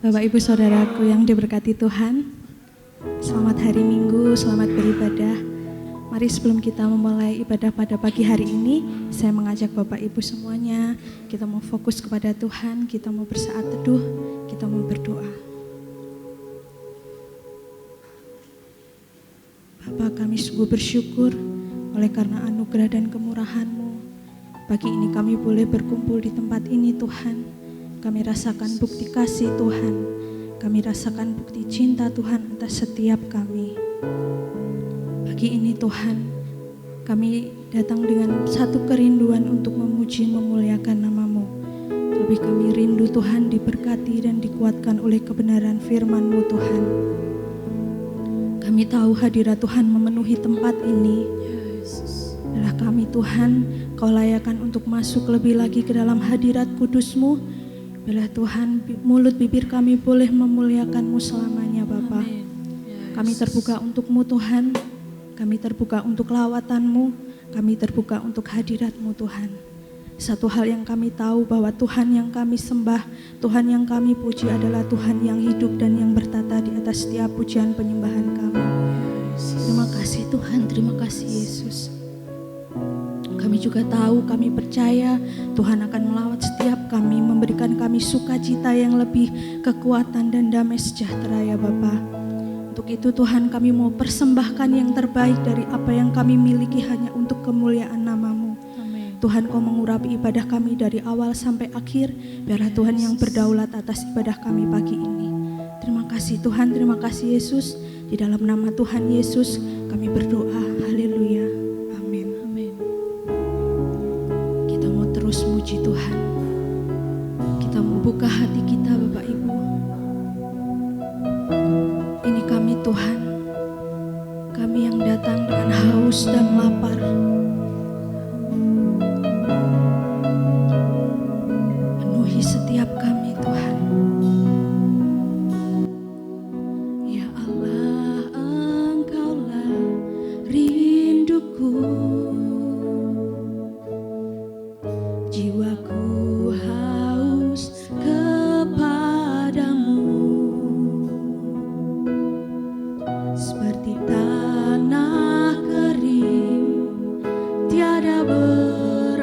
Bapak Ibu Saudaraku yang diberkati Tuhan, selamat hari Minggu, selamat beribadah. Mari sebelum kita memulai ibadah pada pagi hari ini, saya mengajak Bapak Ibu semuanya, kita mau fokus kepada Tuhan, kita mau bersaat teduh, kita mau berdoa. Bapa, kami sungguh bersyukur oleh karena anugerah dan kemurahan-Mu. Pagi ini kami boleh berkumpul di tempat ini Tuhan. Kami rasakan bukti kasih Tuhan. Kami rasakan bukti cinta Tuhan atas setiap kami. Pagi ini Tuhan, kami datang dengan satu kerinduan untuk memuji memuliakan nama-Mu. Lebih kami rindu Tuhan diberkati dan dikuatkan oleh kebenaran firman-Mu Tuhan. Kami tahu hadirat Tuhan memenuhi tempat ini. Adalah kami Tuhan, Kau layakan untuk masuk lebih lagi ke dalam hadirat kudus-Mu. Bila Tuhan, mulut bibir kami boleh memuliakan-Mu selamanya Bapa. Kami terbuka untuk-Mu Tuhan, kami terbuka untuk lawatan-Mu, kami terbuka untuk hadirat-Mu Tuhan. Satu hal yang kami tahu bahwa Tuhan yang kami sembah, Tuhan yang kami puji adalah Tuhan yang hidup dan yang bertata di atas setiap pujian penyembahan kami. Terima kasih Tuhan, terima kasih Yesus. Kami juga tahu, kami percaya Tuhan akan melawat setiap kami, memberikan kami sukacita yang lebih, kekuatan dan damai sejahtera ya Bapa. Untuk itu Tuhan, kami mau persembahkan yang terbaik dari apa yang kami miliki hanya untuk kemuliaan nama-Mu. Amen. Tuhan, Kau mengurapi ibadah kami dari awal sampai akhir. Biarlah Tuhan yang berdaulat atas ibadah kami pagi ini. Terima kasih Tuhan, terima kasih Yesus. Di dalam nama Tuhan Yesus kami berdoa. Haleluya. Terus muji Tuhan. Kita mau buka hati kita Bapak Ibu. Ini kami Tuhan, kami yang datang dengan haus dan lapar. Penuhi setiap kami Tuhan. Ya Allah, Engkaulah rinduku. Jiwaku haus kepadamu, seperti tanah kering tiada berair.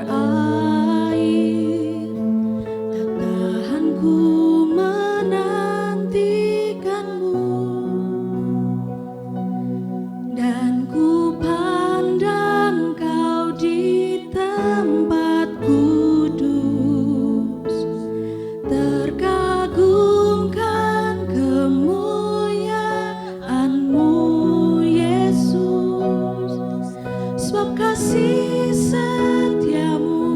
Tak tahan ku menantikanmu, dan ku pandang Kau di tempat kudus, terkagumkan kemuliaan-Mu Yesus. Sebab kasih setia-Mu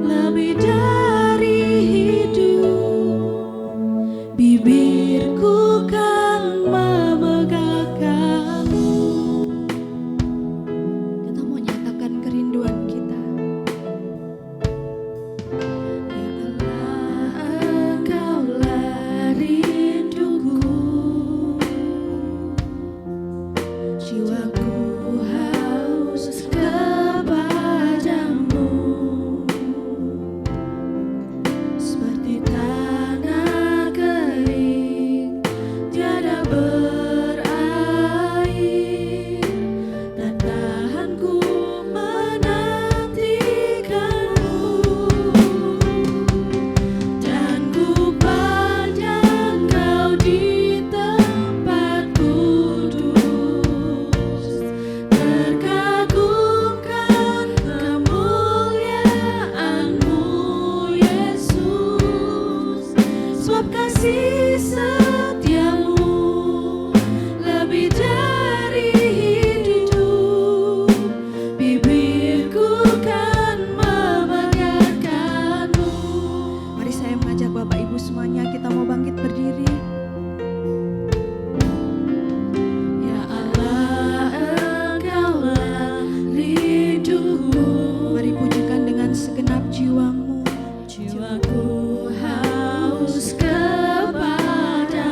lebih dari hidup, bibirku kan memegahkan-Mu. Kita mau nyatakan kerinduan kita. Ya Allah, Engkaulah rinduku. Jiwaku haus kepadamu, seperti tanah kering tiada berair. Tak tahan ku menantikanmu, dan ku pandang Kau di tempat kudus, terkagumkan kemuliaan-Mu Yesus. Sebab kasih setia-Mu lebih dari hidup, bibirku kan memegahkan-Mu. Mari saya mengajak Bapak Ibu semuanya, kita mau bangkit berdiri. Ya Allah, Engkaulah rinduku. Mari pujikan dengan segenap jiwa-Mu. Jiwaku haus kepadamu,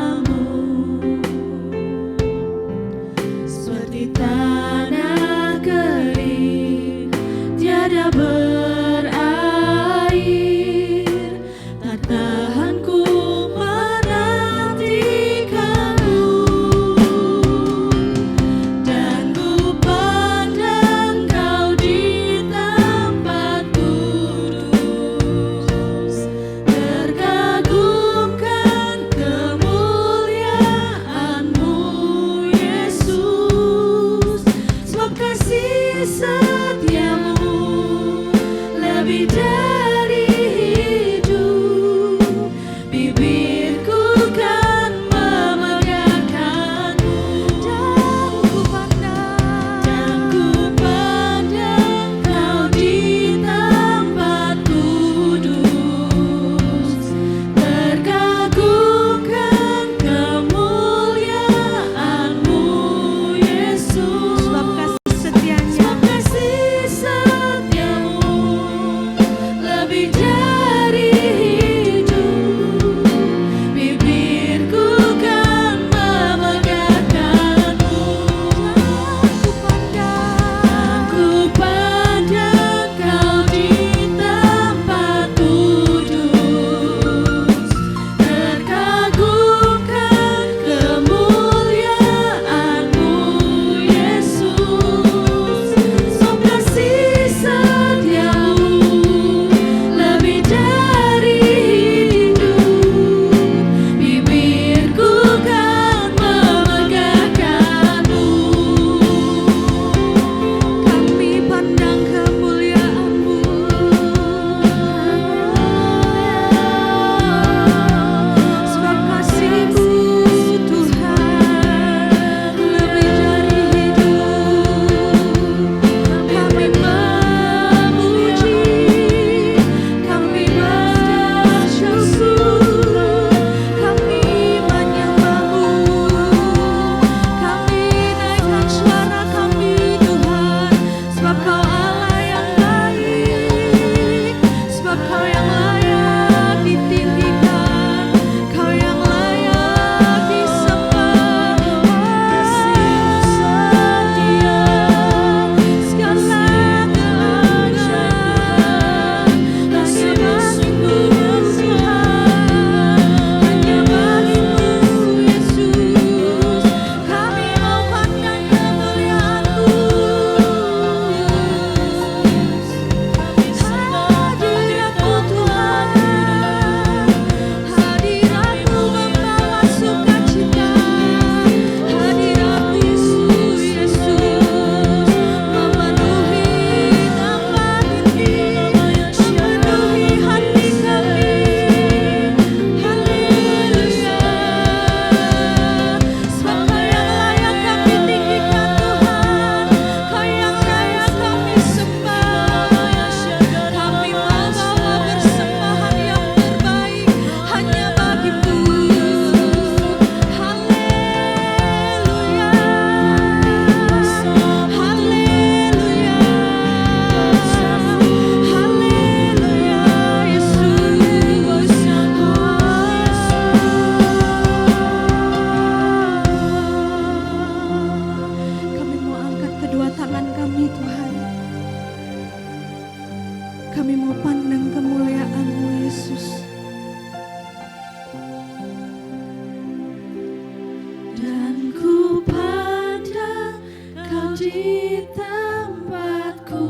di tempatku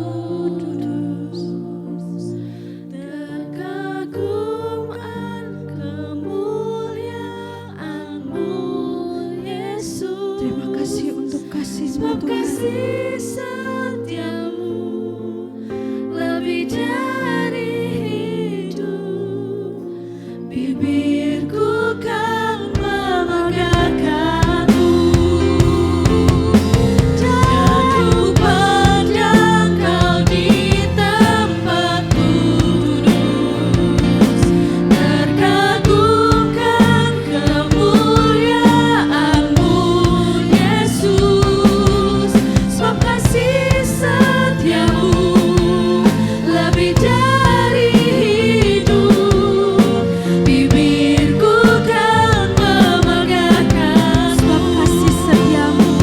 duduk, terkagum kemuliaan-Mu, Yesus. Terima kasih untuk kasih-Mu, Sebab Tuhan. kasih setia-Mu lebih dari hidup, bibirku kan memegangkan-Mu. Dan ku pandang Kau di tempatku duduk, terkagumkan kemuliaan-Mu, Yesus. Sebab kasih setia-Mu lebih dari hidup, bibirku kan memegangkan. Sebab kasih setiamu,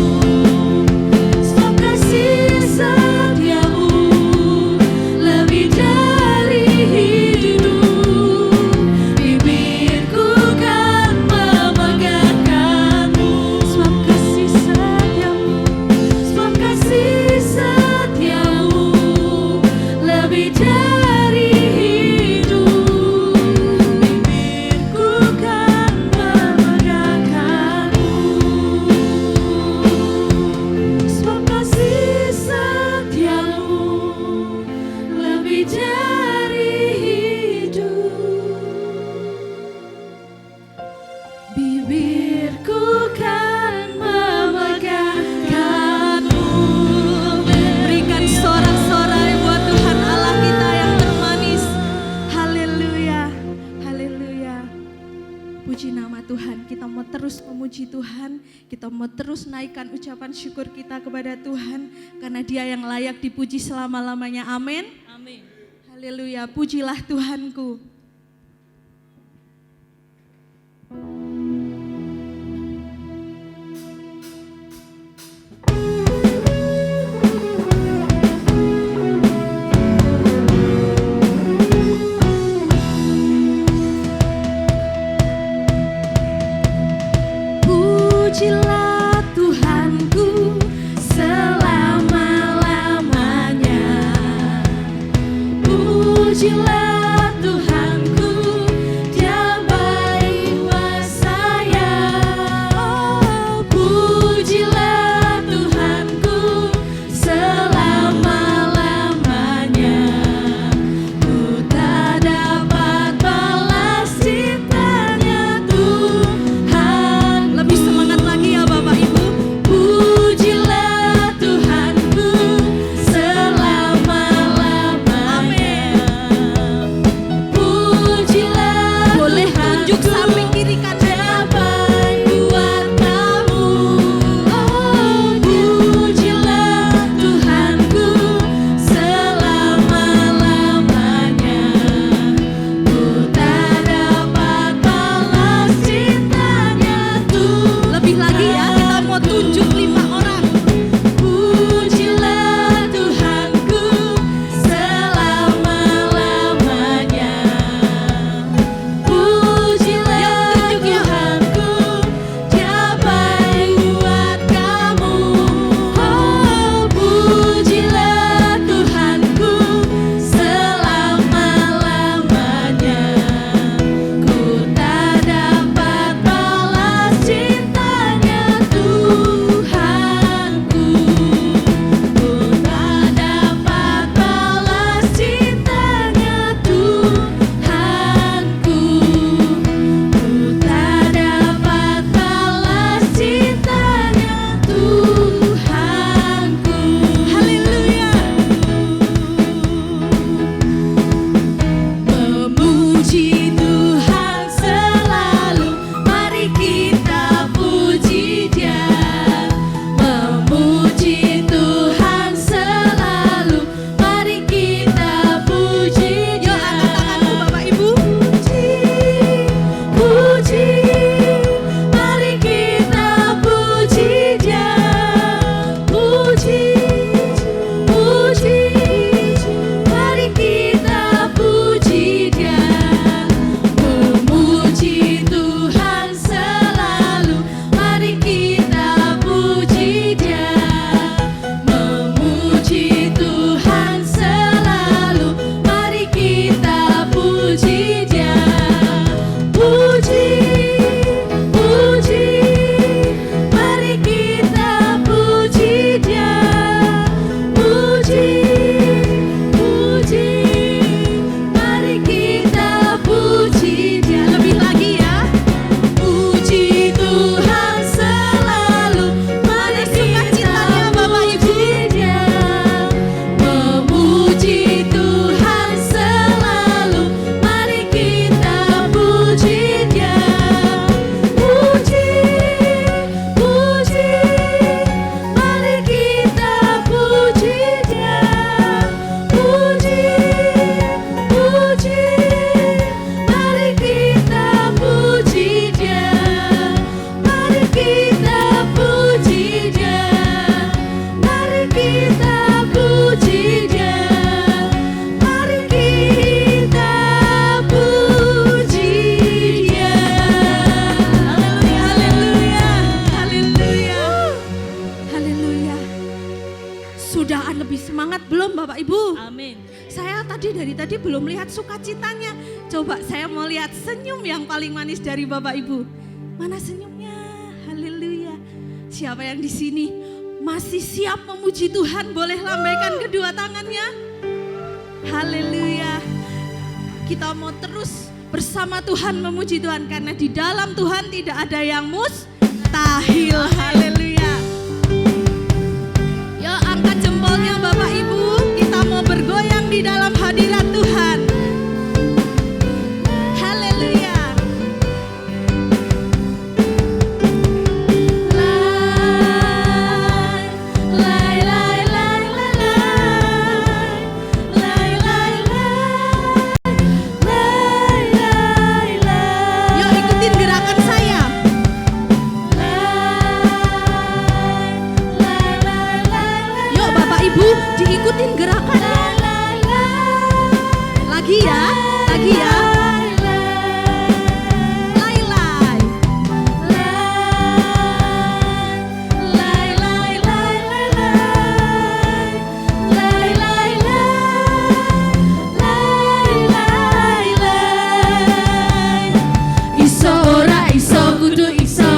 Sebab kasih setia-Mu lebih dari hidup, bibirku kan memegangkan-Mu. sebab kasih setiamu, Sebab kasih setia-Mu lebih dari hidup, bibirku kan memegangkan-Mu. Sebab kasih setia-Mu lebih dari hidup, bibirku kan memegangkan-Mu. berikan sorak-sorai buat Tuhan Allah kita yang termanis. Haleluya, haleluya. Puji nama Tuhan, kita mau terus memuji Tuhan, kita mau terus naikkan ucapan syukur kita kepada Tuhan, karena Dia yang layak dipuji selama-lamanya. Amin. Amin. Haleluya, pujilah Tuhanku. Pujilah Tuhanku selama-lamanya. Pujilah Tuhanku, Dia baik buat saya. Oh, pujilah Tuhanku selama-lamanya. Ku tak dapat balas cintanya Tuhan. Lebih semangat lagi ya Bapak Ibu. Pujilah Tuhanku selama-lamanya. Pujilah Boleh tunjuk Tuhanku, samping kiri kanan. Dia baik buat kamu. Oh, pujilah Tuhanku selama-lamanya. Ku tak dapat balas cintanya Tuhan. Lebih lagi ya, kita mau tunjuk 5 orang. Pujilah Tuhanku selama-lamanya. Pujilah belum lihat sukacitanya. Coba saya mau lihat senyum yang paling manis dari Bapak Ibu. Mana senyumnya? Haleluya. Siapa yang di sini masih siap memuji Tuhan? Boleh lambaikan kedua tangannya. Haleluya. Kita mau terus bersama Tuhan memuji Tuhan, karena di dalam Tuhan tidak ada yang mustahil. Haleluya. Yuk angkat jempolnya Bapak Ibu. Kita mau bergoyang di dalam hadirat Tuhan. Haleluya. Yuk ikutin gerakan saya. Yuk Bapak Ibu diikutin gerakannya. Lagi ya, lagi ya. Iso ora iso kudu iso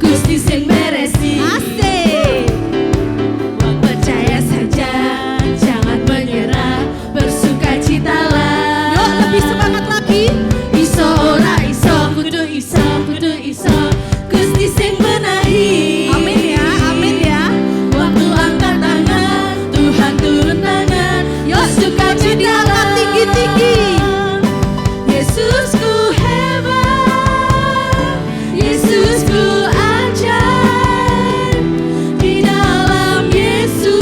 Gusti sing beresi. Asik. Percaya saja, jangan menyerah, bersukacitalah. Yuk lebih semangat lagi. Iso ora iso kudu iso Gusti sing benahi. Amin ya, amin ya. Waktu angkat tangan, Tuhan turun tangan. Yuk sukacita diangkat tinggi-tinggi. Yesusku hebat, Yesusku ajaib. Di dalam Yesus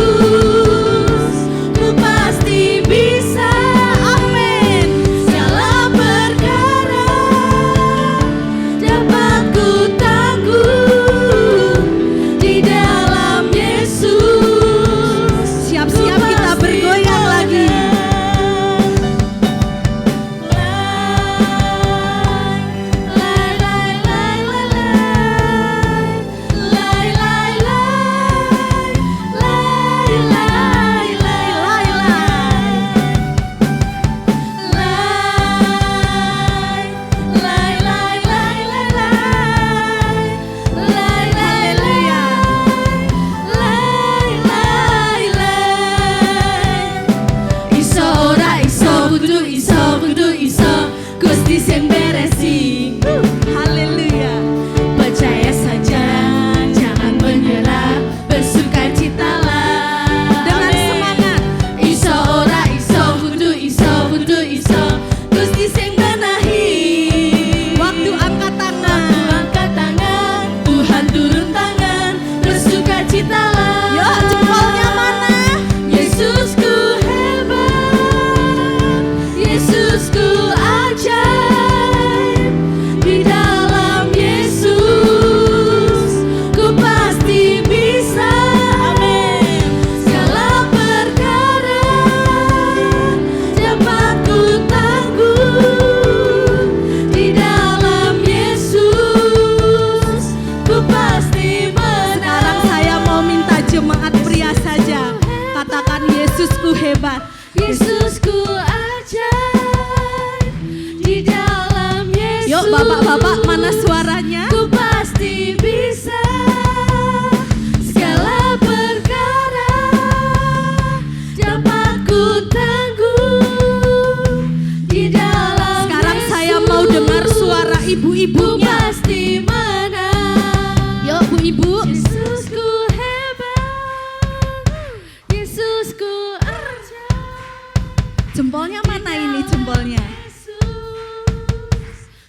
ku pasti bisa. Amin. Segala perkara dapat ku tanggung di dalam Yesus. Siap-siap kita bergoyang lagi. Iso ora iso kudu iso Gusti sing beresi. Haleluya. Percaya saja, jangan menyerah, bersukacitalah. Dengan Amin. semangat. Iso ora iso kudu iso Gusti sing benahi. Waktu angkat tangan. Angkat tangan, Tuhan turun tangan, bersukacitalah. Yuk jempolnya mana? Yesusku hebat, Yesusku ajaib. Di dalam Yesus ku pasti bisa. Amin. Segala perkara dapat ku tanggung di dalam Yesus ku pasti menang. Sekarang saya mau minta jemaat pria saja. Katakan Yesusku hebat. Yesusku ajaib. Di dalam Yesus Yuk bapak-bapak, mana suaranya? ku pasti bisa. Segala perkara dapat ku tanggung di dalam Sekarang Yesus saya mau dengar suara ku ibu-ibunya. pasti menang. Yuk Bu Ibu. Yesusku hebat, Yesusku ajaib. Jempolnya mana ini jempolnya? Yesus,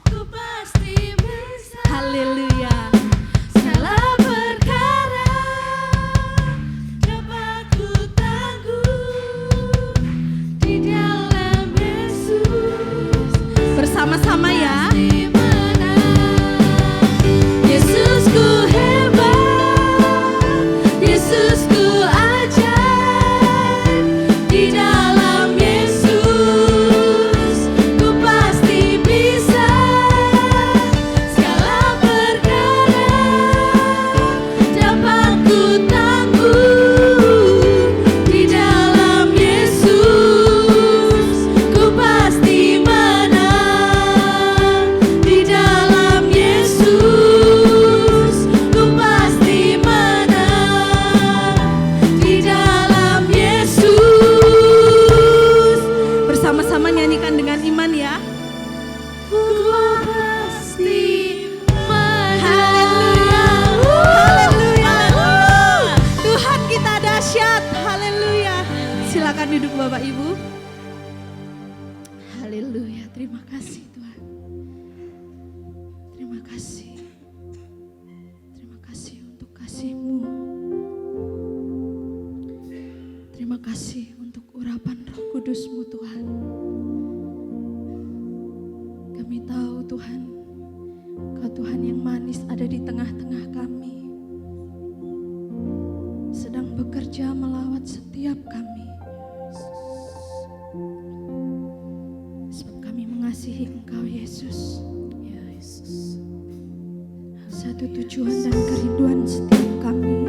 ku pasti bisa. Haleluya. Segala perkara dapat ku tanggung di dalam Yesus. Bersama-sama ya. Pasti menang. Yesusku hebat, Yesusku ajaib. Di dalam Yesus ku pasti bisa. Segala perkara Bapak Ibu. Haleluya, terima kasih Tuhan. Terima kasih. Terima kasih untuk kasih-Mu. Terima kasih untuk urapan Roh Kudus-Mu Tuhan. Kami tahu Tuhan, Kau Tuhan yang manis ada di tengah-tengah kami, sedang bekerja melawat setiap kami. Sebab kami mengasihi Engkau Yesus. Ya Yesus. Satu tujuan dan kerinduan setiap kami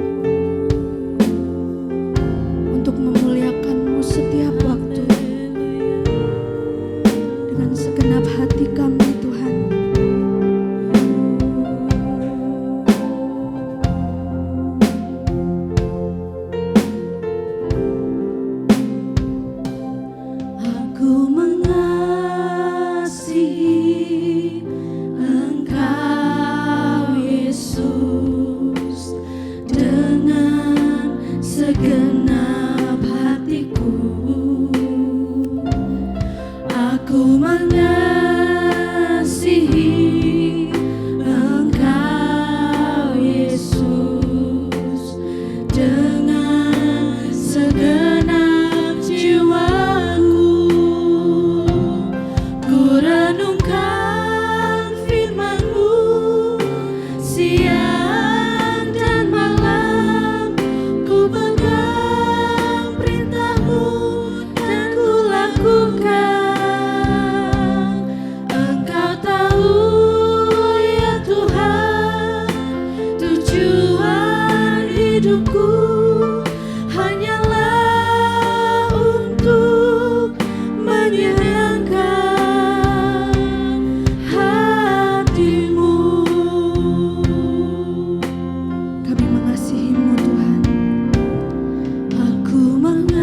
untuk memuliakan-Mu setiap waktu dengan segenap hati kami Tuhan. Aku mengasihi Engkau Yesus dengan segenap hatiku. Aku mengasihi Engkau Yesus dengan segenap jiwaku. Ku renungkan firman-Mu siang dan malam. Ku pegang perintah-Mu dan ku lakukan. Engkau tahu ya Tuhan, tujuan hidupku hanyalah untuk menyenangkan hati-Mu. Kami mengasihi-Mu Tuhan. Aku mengasihi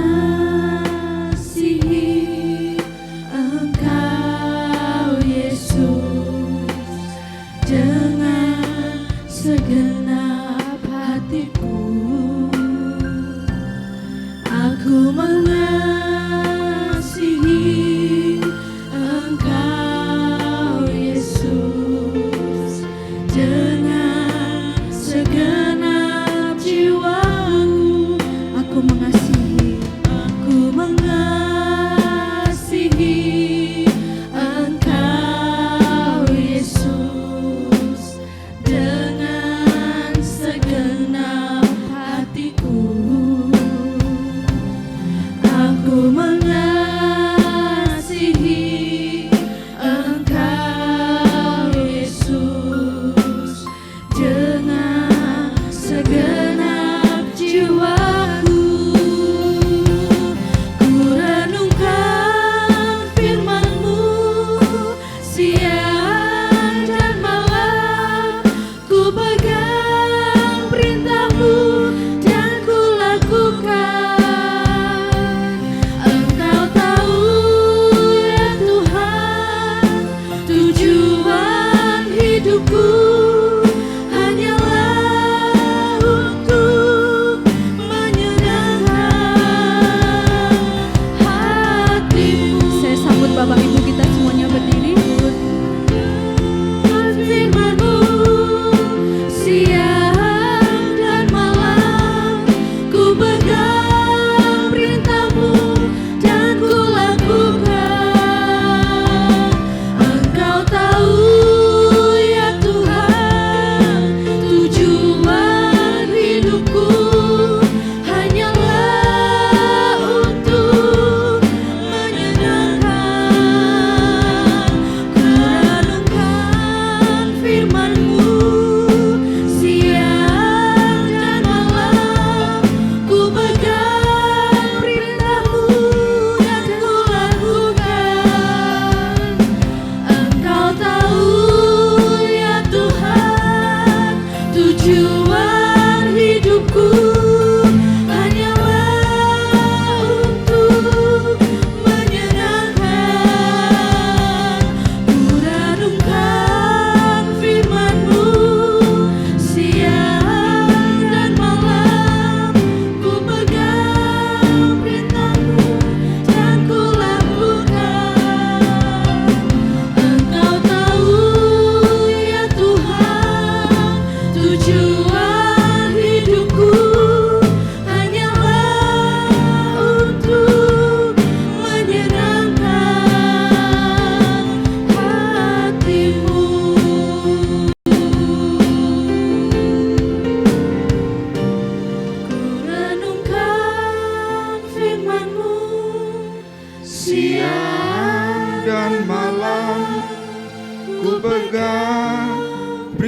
Engkau Yesus dengan segenap hatiku. Aku mengasihi Engkau Yesus dengan segenap jiwaku. Aku mengasihi. Aku mengasihi Engkau Yesus dengan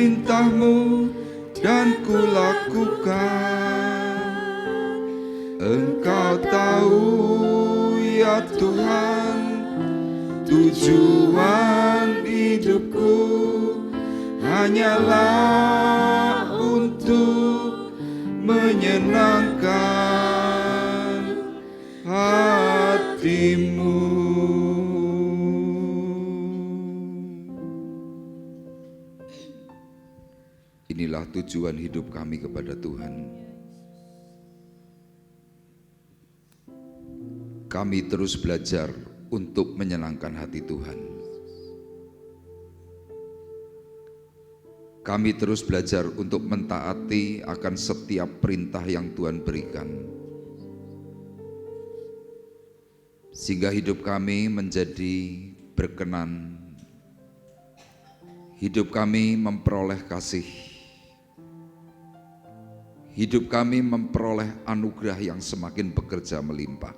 perintah-Mu dan kulakukan. Engkau tahu ya Tuhan, tujuan hidupku hanyalah untuk menyenangkan hati-Mu. Inilah tujuan hidup kami kepada Tuhan. Kami terus belajar untuk menyenangkan hati Tuhan. Kami terus belajar untuk mentaati akan setiap perintah yang Tuhan berikan, sehingga hidup kami menjadi berkenan. Hidup kami memperoleh kasih. Hidup kami memperoleh anugerah yang semakin bekerja melimpah.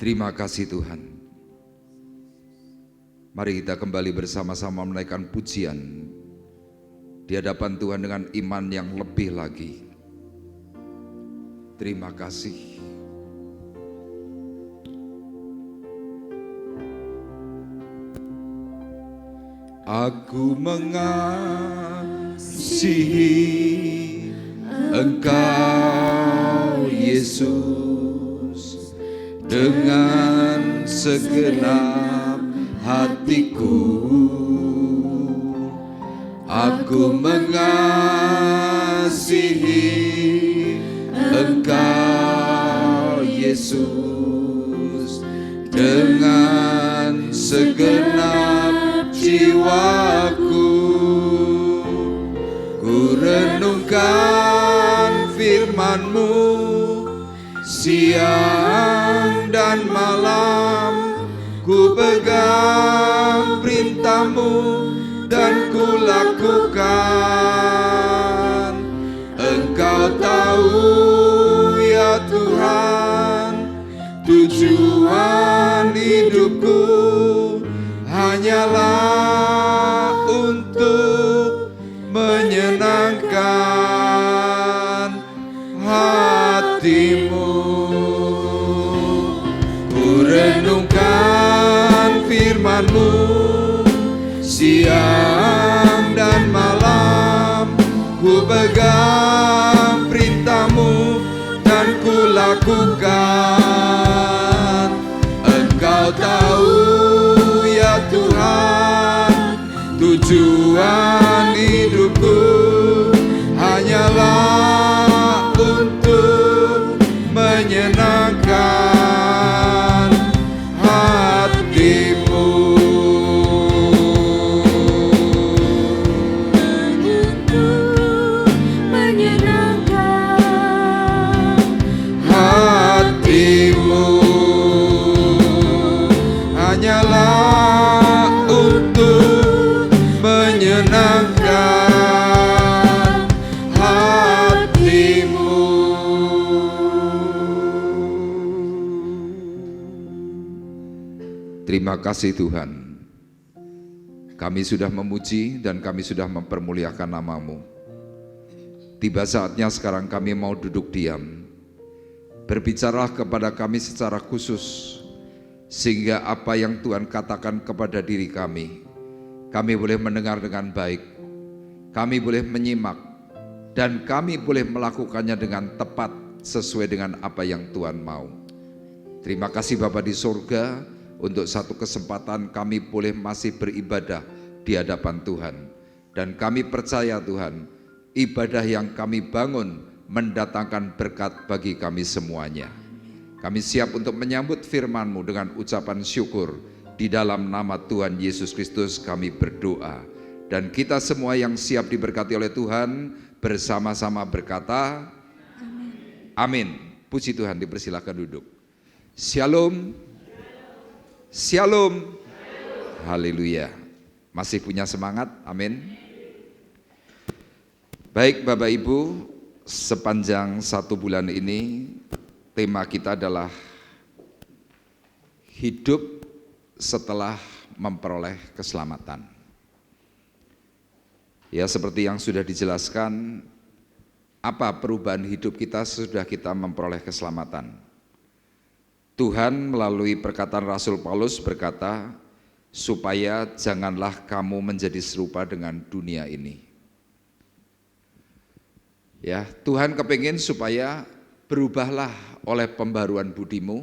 Terima kasih Tuhan. Mari kita kembali bersama-sama menaikkan pujian di hadapan Tuhan dengan iman yang lebih lagi. Terima kasih. Aku mengasihi Engkau Yesus dengan segenap hatiku. Aku mengasihi Engkau Yesus dengan segenap jiwaku. Ku renungkan firman-Mu siang dan malam, ku pegang perintah-Mu dan ku lakukan. Engkau tahu ya Tuhan, tujuan hidupku hanyalah untuk menyenangkan hati-Mu. Ku renungkan firman-Mu siang dan malam, ku pegang perintah-Mu dan ku lakukan. Engkau tahu ya Tuhan, tujuan hidupku hanyalah untuk menyenangkan hati-Mu. Hati-Mu hanyalah untuk menyenangkan hati-Mu. Terima kasih Tuhan, kami sudah memuji dan kami sudah mempermuliakan nama-Mu. Tiba saatnya sekarang kami mau duduk diam. Berbicaralah kepada kami secara khusus, sehingga apa yang Tuhan katakan kepada diri kami boleh mendengar dengan baik, kami boleh menyimak, dan kami boleh melakukannya dengan tepat sesuai dengan apa yang Tuhan mau. Terima kasih Bapa di surga, untuk satu kesempatan kami boleh masih beribadah di hadapan Tuhan. Dan kami percaya Tuhan, ibadah yang kami bangun mendatangkan berkat bagi kami semuanya. Kami siap untuk menyambut firman-Mu dengan ucapan syukur. Di dalam nama Tuhan Yesus Kristus kami berdoa. Dan kita semua yang siap diberkati oleh Tuhan bersama-sama berkata, amin. Puji Tuhan, dipersilakan duduk. Shalom. Shalom. Haleluya. Masih punya semangat? Amin. Baik Bapak Ibu, sepanjang 1 bulan ini tema kita adalah hidup setelah memperoleh keselamatan. Ya, seperti yang sudah dijelaskan, apa perubahan hidup kita sesudah kita memperoleh keselamatan. Tuhan melalui perkataan Rasul Paulus berkata, supaya janganlah kamu menjadi serupa dengan dunia ini. Ya, Tuhan kepingin supaya berubahlah oleh pembaruan budimu,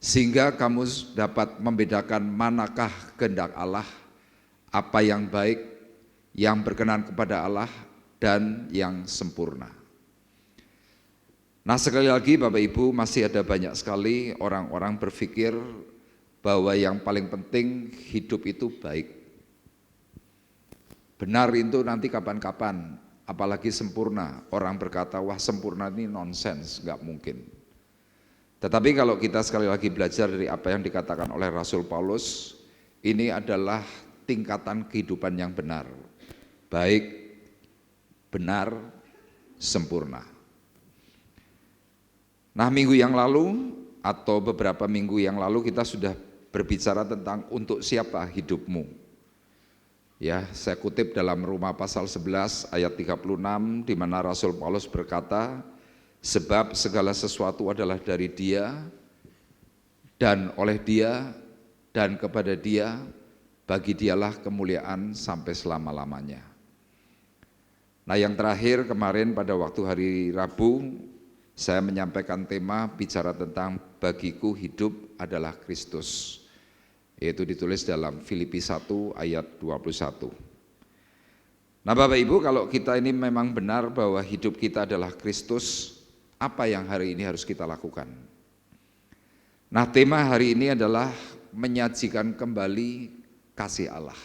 sehingga kamu dapat membedakan manakah kehendak Allah, apa yang baik, yang berkenan kepada Allah, dan yang sempurna. Nah, sekali lagi Bapak Ibu, masih ada banyak sekali orang-orang berpikir bahwa yang paling penting hidup itu baik. Benar itu nanti kapan-kapan, apalagi sempurna. Orang berkata, wah sempurna ini nonsens, nggak mungkin. Tetapi kalau kita sekali lagi belajar dari apa yang dikatakan oleh Rasul Paulus, ini adalah tingkatan kehidupan yang benar. Baik, benar, sempurna. Nah, minggu yang lalu atau beberapa minggu yang lalu kita sudah berbicara tentang untuk siapa hidupmu. Ya, saya kutip dalam Roma pasal 11 ayat 36 di mana Rasul Paulus berkata, sebab segala sesuatu adalah dari Dia dan oleh Dia dan kepada Dia, bagi Dialah kemuliaan sampai selama-lamanya. Nah, yang terakhir kemarin pada waktu hari Rabu saya menyampaikan tema bicara tentang bagiku hidup adalah Kristus. Yaitu ditulis dalam Filipi 1 ayat 21. Nah Bapak Ibu, kalau kita ini memang benar bahwa hidup kita adalah Kristus, apa yang hari ini harus kita lakukan? Nah tema hari ini adalah menyajikan kembali kasih Allah.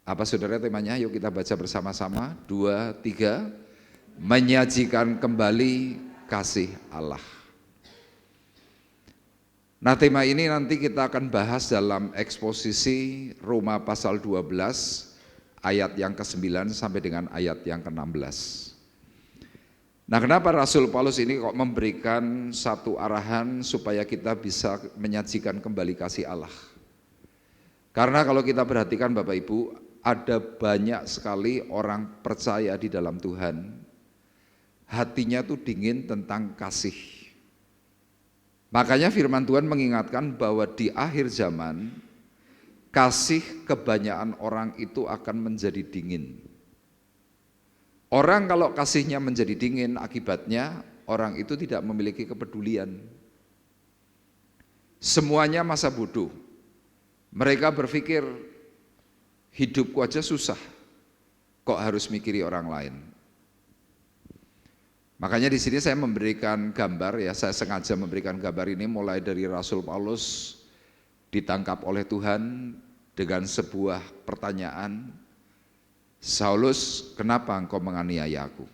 Apa saudara temanya? Yuk kita baca bersama-sama. 2, 3. Menyajikan kembali kasih Allah. Nah tema ini nanti kita akan bahas dalam eksposisi Roma pasal 12 ayat yang ke-9 sampai dengan ayat yang ke-16. Nah kenapa Rasul Paulus ini kok memberikan satu arahan supaya kita bisa menyajikan kembali kasih Allah? Karena kalau kita perhatikan Bapak Ibu, ada banyak sekali orang percaya di dalam Tuhan, hatinya tuh dingin tentang kasih. Makanya firman Tuhan mengingatkan bahwa di akhir zaman, kasih kebanyakan orang itu akan menjadi dingin. Orang kalau kasihnya menjadi dingin, akibatnya orang itu tidak memiliki kepedulian. Semuanya masa bodoh. Mereka berpikir, hidupku aja susah, kok harus mikiri orang lain. Makanya di sini saya memberikan gambar, ya saya sengaja memberikan gambar ini mulai dari Rasul Paulus ditangkap oleh Tuhan dengan sebuah pertanyaan, Saulus, kenapa engkau menganiaya aku?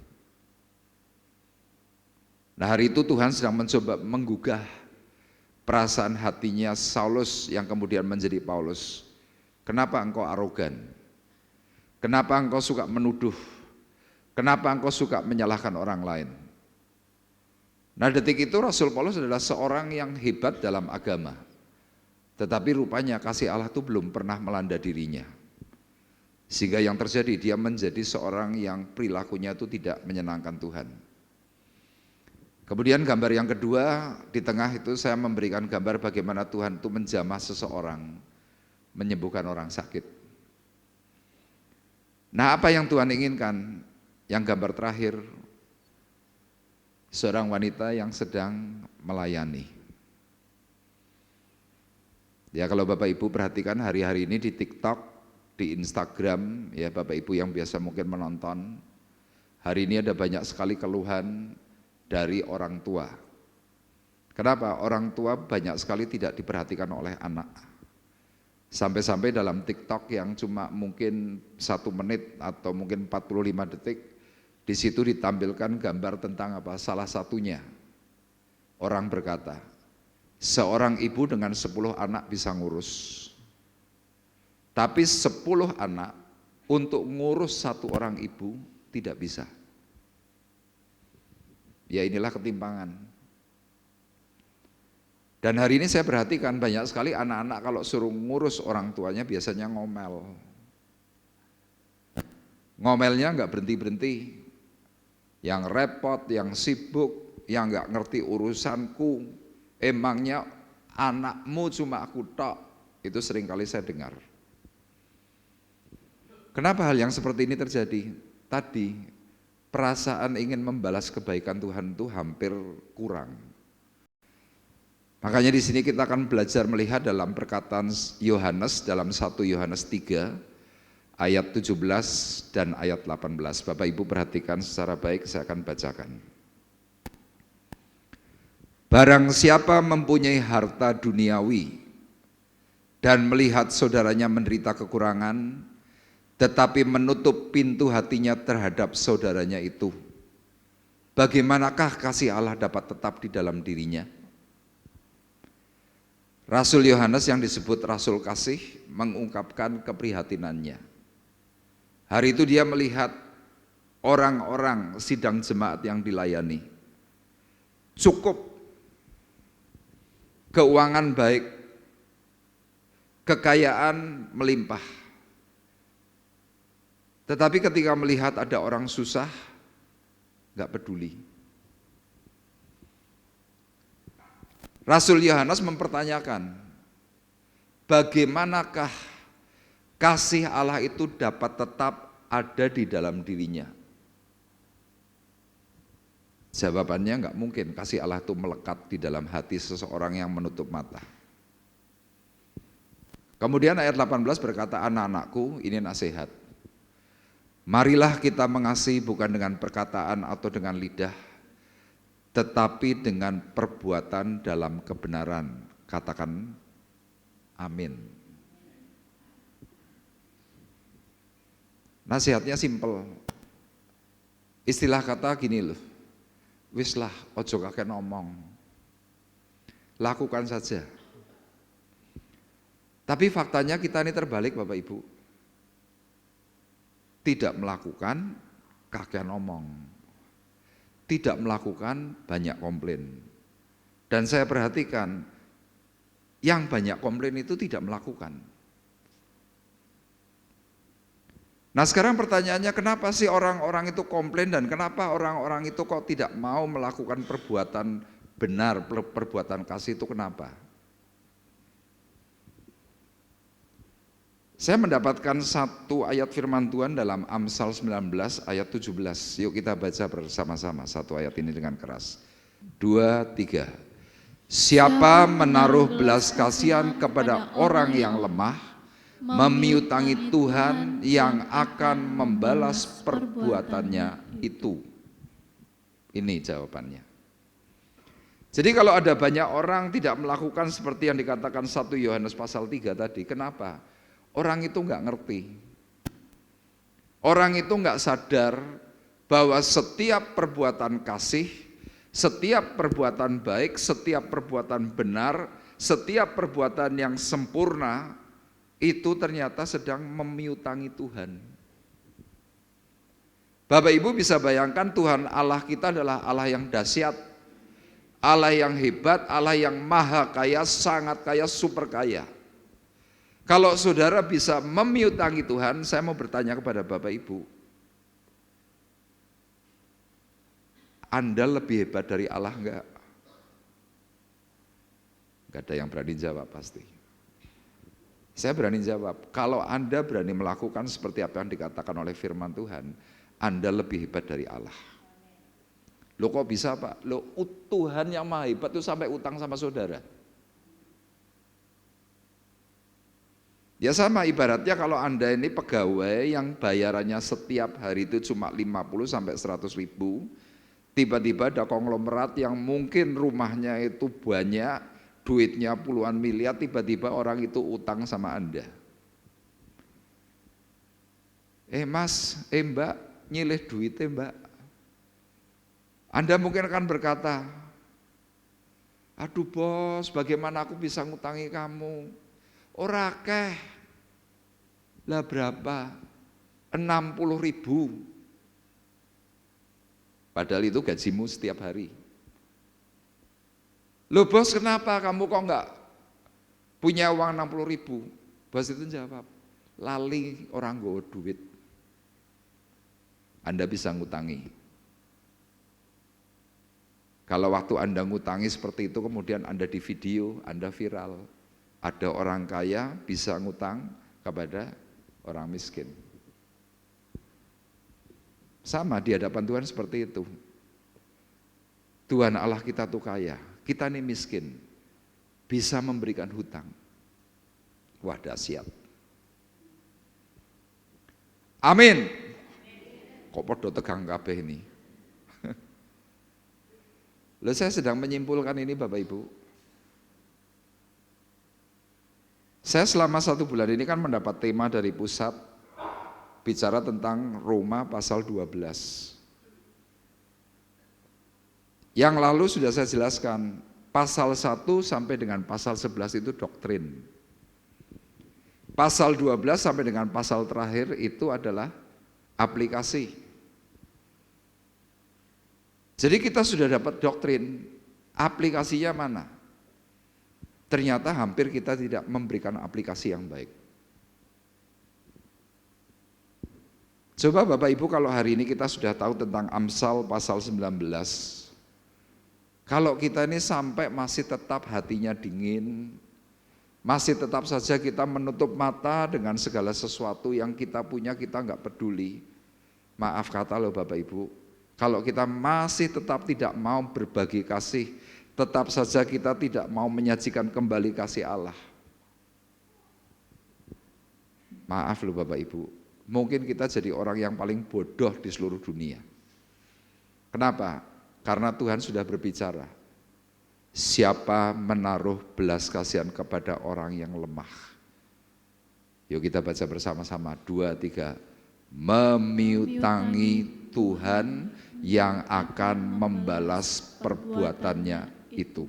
Nah hari itu Tuhan sedang mencoba menggugah perasaan hatinya Saulus yang kemudian menjadi Paulus. Kenapa engkau arogan? Kenapa engkau suka menuduh? Kenapa engkau suka menyalahkan orang lain? Nah detik itu Rasul Paulus adalah seorang yang hebat dalam agama. Tetapi rupanya kasih Allah itu belum pernah melanda dirinya. Sehingga yang terjadi dia menjadi seorang yang perilakunya itu tidak menyenangkan Tuhan. Kemudian gambar yang kedua, di tengah itu saya memberikan gambar bagaimana Tuhan itu menjamah seseorang, menyembuhkan orang sakit. Nah apa yang Tuhan inginkan? Yang gambar terakhir, seorang wanita yang sedang melayani. Ya kalau Bapak Ibu perhatikan hari-hari ini di TikTok, di Instagram, ya Bapak Ibu yang biasa mungkin menonton, hari ini ada banyak sekali keluhan dari orang tua. Kenapa? Orang tua banyak sekali tidak diperhatikan oleh anak. Sampai-sampai dalam TikTok yang cuma mungkin 1 menit atau mungkin 45 detik, di situ ditampilkan gambar tentang apa? Salah satunya orang berkata, seorang ibu dengan 10 anak bisa ngurus. Tapi 10 anak untuk ngurus 1 orang ibu tidak bisa. Ya inilah ketimpangan. Dan hari ini saya perhatikan banyak sekali anak-anak kalau suruh ngurus orang tuanya biasanya ngomel. Ngomelnya nggak berhenti-berhenti. Yang repot, yang sibuk, yang nggak ngerti urusanku. Emangnya anakmu cuma aku tok. Itu sering kali saya dengar. Kenapa hal yang seperti ini terjadi? Tadi perasaan ingin membalas kebaikan Tuhan itu hampir kurang. Makanya di sini kita akan belajar melihat dalam perkataan Yohanes dalam 1 Yohanes 3 ayat 17 dan ayat 18. Bapak Ibu perhatikan secara baik, saya akan bacakan. Barang siapa mempunyai harta duniawi dan melihat saudaranya menderita kekurangan, tetapi menutup pintu hatinya terhadap saudaranya itu, bagaimanakah kasih Allah dapat tetap di dalam dirinya? Rasul Yohanes yang disebut Rasul Kasih mengungkapkan keprihatinannya. Hari itu dia melihat orang-orang sidang jemaat yang dilayani. Cukup keuangan baik, kekayaan melimpah. Tetapi ketika melihat ada orang susah, nggak peduli. Rasul Yohanes mempertanyakan, bagaimanakah kasih Allah itu dapat tetap ada di dalam dirinya? Jawabannya nggak mungkin kasih Allah itu melekat di dalam hati seseorang yang menutup mata. Kemudian ayat 18 berkata, anak-anakku, ini nasihat. Marilah kita mengasihi bukan dengan perkataan atau dengan lidah, tetapi dengan perbuatan dalam kebenaran. Katakan amin. Nasihatnya simpel. Istilah kata gini loh, wis lah, ojo kakek ngomong, lakukan saja. Tapi faktanya kita ini terbalik Bapak Ibu. Tidak melakukan, kakek ngomong. Tidak melakukan, banyak komplain. Dan saya perhatikan, yang banyak komplain itu tidak melakukan. Nah sekarang pertanyaannya, kenapa sih orang-orang itu komplain dan kenapa orang-orang itu kok tidak mau melakukan perbuatan benar, perbuatan kasih itu kenapa? Saya mendapatkan satu ayat firman Tuhan dalam Amsal 19 ayat 17. Yuk kita baca bersama-sama satu ayat ini dengan keras. 2, 3. Siapa menaruh belas kasihan kepada orang yang lemah, memiutangi Tuhan yang akan membalas perbuatannya itu. Ini jawabannya. Jadi kalau ada banyak orang tidak melakukan seperti yang dikatakan 1 Yohanes pasal 3 tadi, kenapa? Orang itu nggak ngerti. Orang itu nggak sadar bahwa setiap perbuatan kasih, setiap perbuatan baik, setiap perbuatan benar, setiap perbuatan yang sempurna itu ternyata sedang memiutangi Tuhan. Bapak Ibu bisa bayangkan Tuhan Allah kita adalah Allah yang dahsyat, Allah yang hebat, Allah yang maha kaya, sangat kaya, super kaya. Kalau saudara bisa memiutangi Tuhan, saya mau bertanya kepada Bapak Ibu, Anda lebih hebat dari Allah enggak? Enggak ada yang berani jawab pasti. Saya berani jawab, kalau Anda berani melakukan seperti apa yang dikatakan oleh firman Tuhan, Anda lebih hebat dari Allah. Loh kok bisa Pak? Loh Tuhan yang maha hebat itu sampai utang sama saudara. Ya sama ibaratnya kalau Anda ini pegawai yang bayarannya setiap hari itu cuma 50 sampai 100 ribu, tiba-tiba ada konglomerat yang mungkin rumahnya itu banyak, duitnya puluhan miliar, tiba-tiba orang itu utang sama Anda. Mas, mbak, nyilih duitnya mbak. Anda mungkin akan berkata, aduh bos, bagaimana aku bisa ngutangi kamu? Ora akeh. Lah berapa? 60 ribu. Padahal itu gajimu setiap hari. Loh bos, kenapa kamu kok enggak punya uang 60 ribu? Bos itu jawab, lali orang nggawa duit. Anda bisa ngutangi. Kalau waktu Anda ngutangi seperti itu, kemudian Anda di video, Anda viral. Ada orang kaya bisa ngutang kepada orang miskin. Sama di hadapan Tuhan seperti itu. Tuhan Allah kita tuh kaya, kita ini miskin, bisa memberikan hutang. Wah, dahsyat. Amin. Kok podo tegang kabeh ini? Loh, saya sedang menyimpulkan ini Bapak Ibu. Saya selama 1 bulan ini kan mendapat tema dari pusat, bicara tentang Roma pasal 12. Yang lalu sudah saya jelaskan, pasal 1 sampai dengan pasal 11 itu doktrin. Pasal 12 sampai dengan pasal terakhir itu adalah aplikasi. Jadi kita sudah dapat doktrin, aplikasinya mana? Ternyata hampir kita tidak memberikan aplikasi yang baik. Coba Bapak Ibu kalau hari ini kita sudah tahu tentang Amsal pasal 19, kalau kita ini sampai masih tetap hatinya dingin, masih tetap saja kita menutup mata dengan segala sesuatu yang kita punya kita nggak peduli. Maaf kata loh Bapak Ibu, kalau kita masih tetap tidak mau berbagi kasih, tetap saja kita tidak mau menyajikan kembali kasih Allah. Maaf loh Bapak Ibu, mungkin kita jadi orang yang paling bodoh di seluruh dunia. Kenapa? Karena Tuhan sudah berbicara. Siapa menaruh belas kasihan kepada orang yang lemah? Yuk kita baca bersama-sama, 2, 3. Memiutangi Tuhan yang akan membalas perbuatannya itu.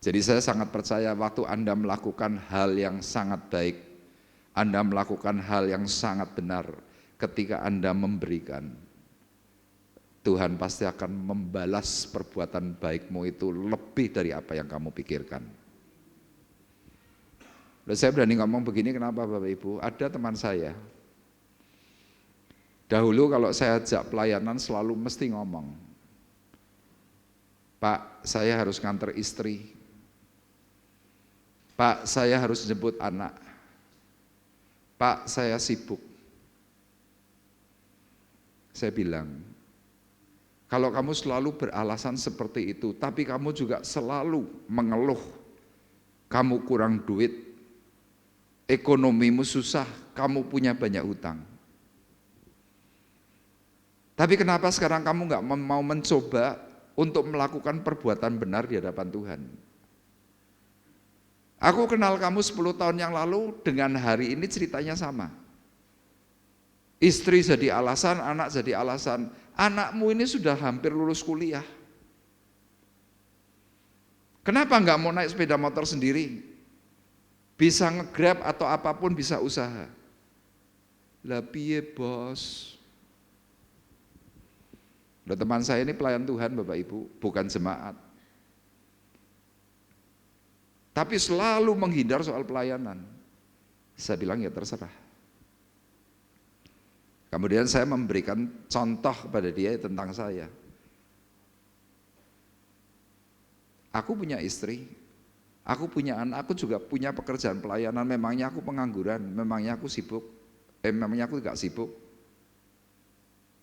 Jadi saya sangat percaya waktu Anda melakukan hal yang sangat baik, Anda melakukan hal yang sangat benar, ketika Anda memberikan, Tuhan pasti akan membalas perbuatan baikmu itu lebih dari apa yang kamu pikirkan. Lalu saya berani ngomong begini, kenapa Bapak Ibu? Ada teman saya, dahulu kalau saya ajak pelayanan selalu mesti ngomong, Pak, saya harus nganter istri. Pak, saya harus jemput anak. Pak, saya sibuk. Saya bilang, kalau kamu selalu beralasan seperti itu, tapi kamu juga selalu mengeluh, kamu kurang duit, ekonomimu susah, kamu punya banyak hutang. Tapi kenapa sekarang kamu nggak mau mencoba untuk melakukan perbuatan benar di hadapan Tuhan? Aku kenal kamu 10 tahun yang lalu, dengan hari ini ceritanya sama. Istri jadi alasan, anak jadi alasan. Anakmu ini sudah hampir lulus kuliah. Kenapa nggak mau naik sepeda motor sendiri? Bisa nge-grab atau apapun bisa usaha. Lah piye bos? Loh, teman saya ini pelayan Tuhan Bapak Ibu, bukan jemaat. Tapi selalu menghindar soal pelayanan. Saya bilang ya terserah. Kemudian saya memberikan contoh kepada dia tentang saya. Aku punya istri, aku punya anak, aku juga punya pekerjaan pelayanan. Memangnya aku pengangguran, memangnya aku sibuk, memangnya aku gak sibuk.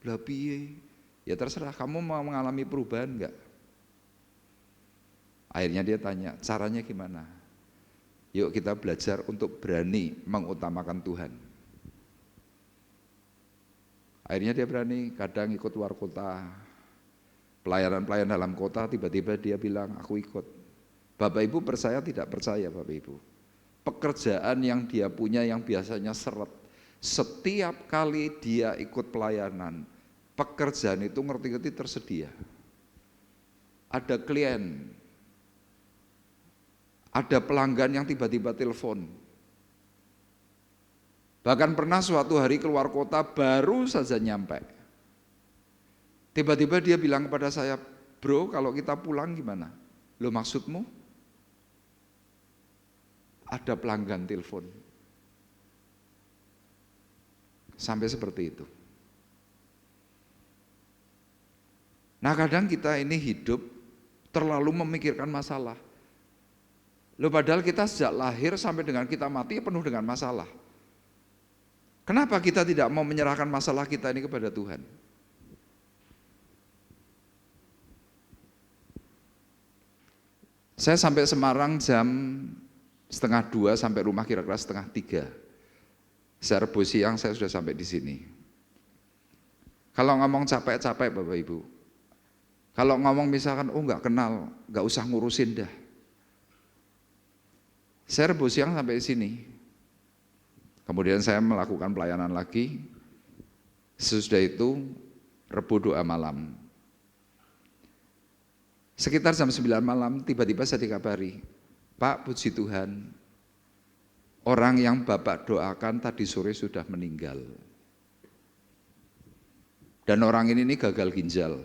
Lah piye? Ya terserah, kamu mau mengalami perubahan enggak? Akhirnya dia tanya, caranya gimana? Yuk kita belajar untuk berani mengutamakan Tuhan. Akhirnya dia berani, kadang ikut luar kota, pelayanan-pelayanan dalam kota, tiba-tiba dia bilang, aku ikut. Bapak Ibu percaya tidak percaya Bapak Ibu? Pekerjaan yang dia punya yang biasanya seret, setiap kali dia ikut pelayanan, pekerjaan itu ngerti-ngerti tersedia. Ada klien, ada pelanggan yang tiba-tiba telepon. Bahkan pernah suatu hari keluar kota baru saja nyampe. Tiba-tiba dia bilang kepada saya, bro kalau kita pulang gimana? Loh maksudmu? Ada pelanggan telepon. Sampai seperti itu. Nah kadang kita ini hidup terlalu memikirkan masalah. Loh padahal kita sejak lahir sampai dengan kita mati penuh dengan masalah. Kenapa kita tidak mau menyerahkan masalah kita ini kepada Tuhan? Saya sampai Semarang jam 1:30 sampai rumah kira-kira 1:30. Saya rebus siang saya sudah sampai di sini. Kalau ngomong capek-capek Bapak Ibu. Kalau ngomong misalkan, nggak kenal, nggak usah ngurusin dah. Saya rebus siang sampai sini. Kemudian saya melakukan pelayanan lagi. Sesudah itu, Rebu doa malam. Sekitar jam 9 malam, tiba-tiba saya dikabari, Pak, puji Tuhan, orang yang Bapak doakan tadi sore sudah meninggal. Dan orang ini gagal ginjal.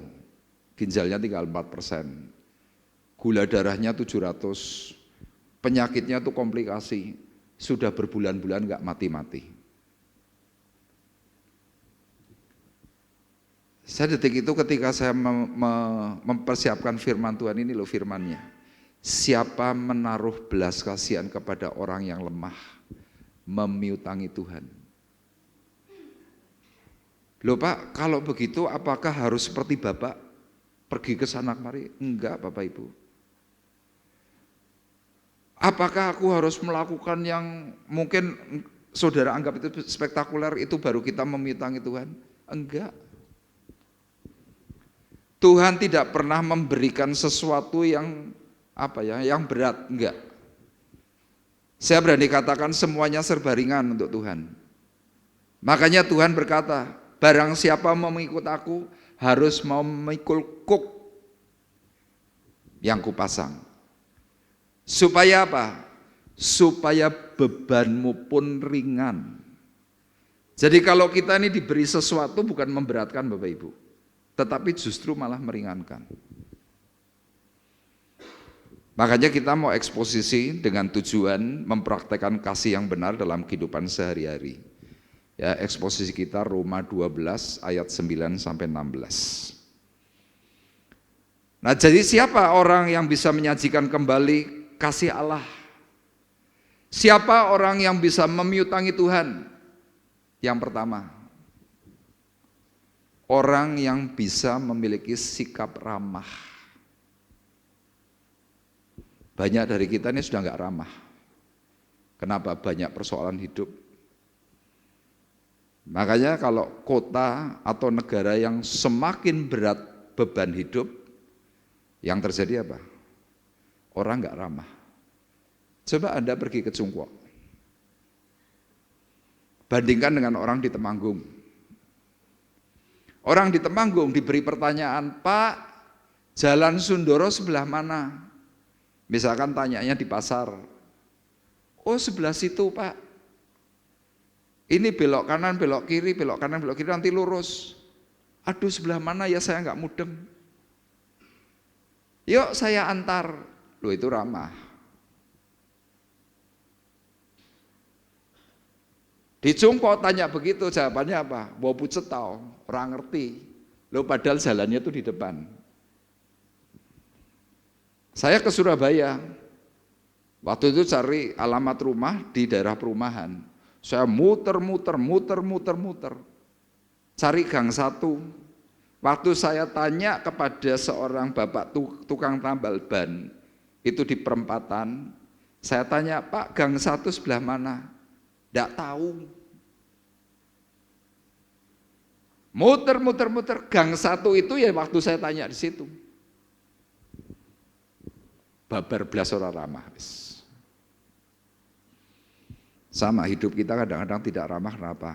Ginjalnya tinggal 4%, gula darahnya 700, penyakitnya tuh komplikasi, sudah berbulan-bulan gak mati-mati. Saya detik itu ketika saya mempersiapkan firman Tuhan ini loh firmannya. Siapa menaruh belas kasihan kepada orang yang lemah, memiutangi Tuhan. Loh Pak, kalau begitu apakah harus seperti Bapak? Pergi ke sana kemari? Enggak Bapak Ibu. Apakah aku harus melakukan yang mungkin saudara anggap itu spektakuler, itu baru kita memiutangi Tuhan? Enggak. Tuhan tidak pernah memberikan sesuatu yang yang berat, enggak. Saya berani katakan semuanya serba ringan untuk Tuhan. Makanya Tuhan berkata, barang siapa mau mengikut aku, harus mau memikul kuk yang kupasang. Supaya apa? Supaya bebanmu pun ringan. Jadi kalau kita ini diberi sesuatu bukan memberatkan Bapak Ibu, tetapi justru malah meringankan. Makanya kita mau eksposisi dengan tujuan mempraktekkan kasih yang benar dalam kehidupan sehari-hari. Ya, eksposisi kita Roma 12 ayat 9 sampai 16. Nah, jadi siapa orang yang bisa menyajikan kembali kasih Allah? Siapa orang yang bisa memiutangi Tuhan? Yang pertama, orang yang bisa memiliki sikap ramah. Banyak dari kita ini sudah enggak ramah. Kenapa? Banyak persoalan hidup. Makanya kalau kota atau negara yang semakin berat beban hidup, yang terjadi apa? Orang enggak ramah. Coba Anda pergi ke Cungkwok. Bandingkan dengan orang di Temanggung. Orang di Temanggung diberi pertanyaan, Pak, Jalan Sundoro sebelah mana? Misalkan tanyanya di pasar. Oh sebelah situ Pak. Ini belok kanan, belok kiri, belok kanan, belok kiri, nanti lurus. Aduh sebelah mana ya saya nggak mudeng. Yuk saya antar. Loh itu ramah. Di Cungko tanya begitu, jawabannya apa? Bawa pucet tau, orang ngerti. Loh padahal jalannya itu di depan. Saya ke Surabaya. Waktu itu cari alamat rumah di daerah perumahan. Saya muter. Cari gang 1. Waktu saya tanya kepada seorang bapak tukang tambal ban, itu di perempatan, saya tanya, Pak gang 1 sebelah mana? Tidak tahu. Muter, gang 1 itu ya waktu saya tanya di situ. Babar belas ora ramah. Sama hidup kita kadang-kadang tidak ramah, kenapa?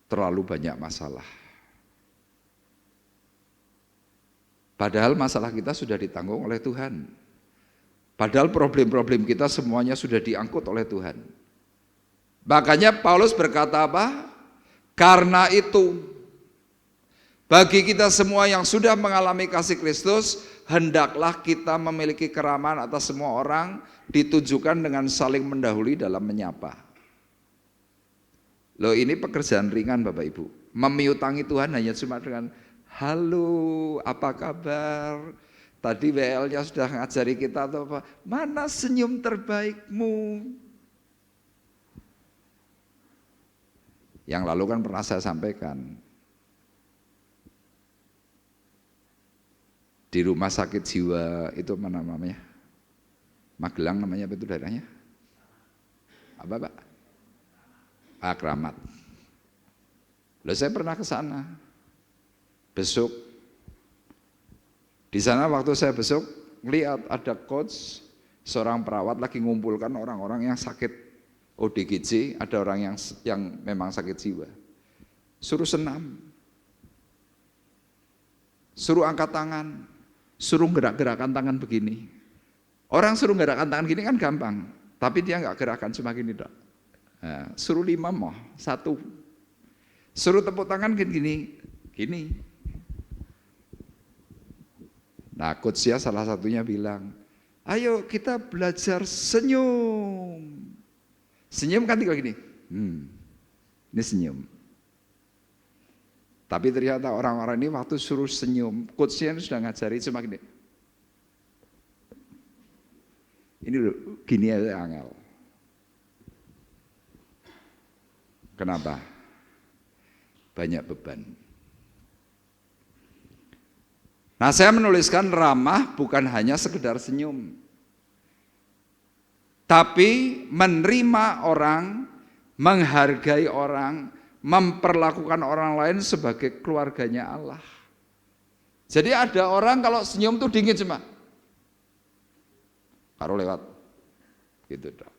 Terlalu banyak masalah. Padahal masalah kita sudah ditanggung oleh Tuhan. Padahal problem-problem kita semuanya sudah diangkut oleh Tuhan. Makanya Paulus berkata apa? Karena itu, bagi kita semua yang sudah mengalami kasih Kristus, hendaklah kita memiliki keramahan atas semua orang, ditunjukkan dengan saling mendahului dalam menyapa. Loh ini pekerjaan ringan Bapak Ibu. Memiutangi Tuhan hanya cuma dengan halo, apa kabar? Tadi WL-nya sudah ngajari kita atau apa? Mana senyum terbaikmu? Yang lalu kan pernah saya sampaikan. Di rumah sakit jiwa itu mana namanya? Magelang namanya apa itu daerahnya? Apa Pak? Kramat. Lalu saya pernah ke sana. Besok. Di sana waktu saya besok, lihat ada coach, seorang perawat lagi ngumpulkan orang-orang yang sakit ODGJ, ada orang yang memang sakit jiwa. Suruh senam. Suruh angkat tangan. Suruh gerak-gerakan tangan begini. Orang suruh gerakkan tangan gini kan gampang, tapi dia nggak gerakan cuma gini dok. Nah, suruh 5 mau 1. Suruh tepuk tangan gini. Nah coachnya salah satunya bilang, ayo kita belajar senyum. Senyum kan tinggal gini. Ini senyum. Tapi ternyata orang-orang ini waktu suruh senyum, coachnya sudah ngajari cuma gini. Ini gini aja angel. Kenapa? Banyak beban. Nah saya menuliskan ramah bukan hanya sekedar senyum. Tapi menerima orang, menghargai orang, memperlakukan orang lain sebagai keluarganya Allah. Jadi ada orang kalau senyum tuh dingin cuma. Karo lewat. Gitu dong.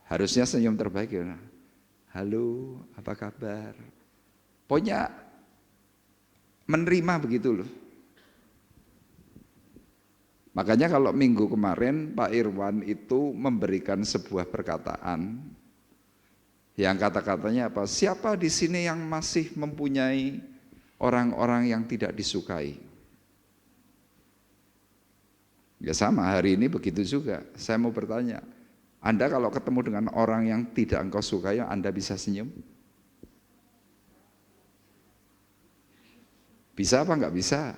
Harusnya senyum terbaik ya. Halo, apa kabar? Pokoknya menerima begitu loh. Makanya kalau minggu kemarin Pak Irwan itu memberikan sebuah perkataan yang kata-katanya apa? Siapa di sini yang masih mempunyai orang-orang yang tidak disukai? Ya sama, hari ini begitu juga. Saya mau bertanya, Anda kalau ketemu dengan orang yang tidak engkau sukai, Anda bisa senyum? Bisa apa enggak bisa?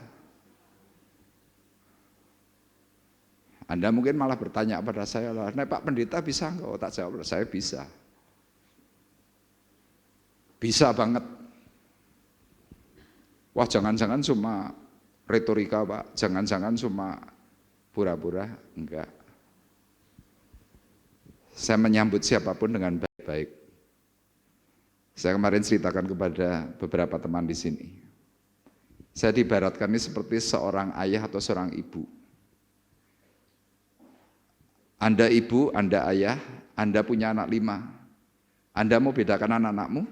Anda mungkin malah bertanya pada saya, nah Pak Pendeta bisa enggak? Oh, tak jawab, saya bisa. Bisa banget. Wah jangan-jangan cuma retorika Pak, jangan-jangan cuma pura-pura, enggak. Saya menyambut siapapun dengan baik-baik. Saya kemarin ceritakan kepada beberapa teman di sini. Saya diibaratkan ini seperti seorang ayah atau seorang ibu. Anda ibu, Anda ayah, Anda punya anak 5. Anda mau bedakan anak-anakmu?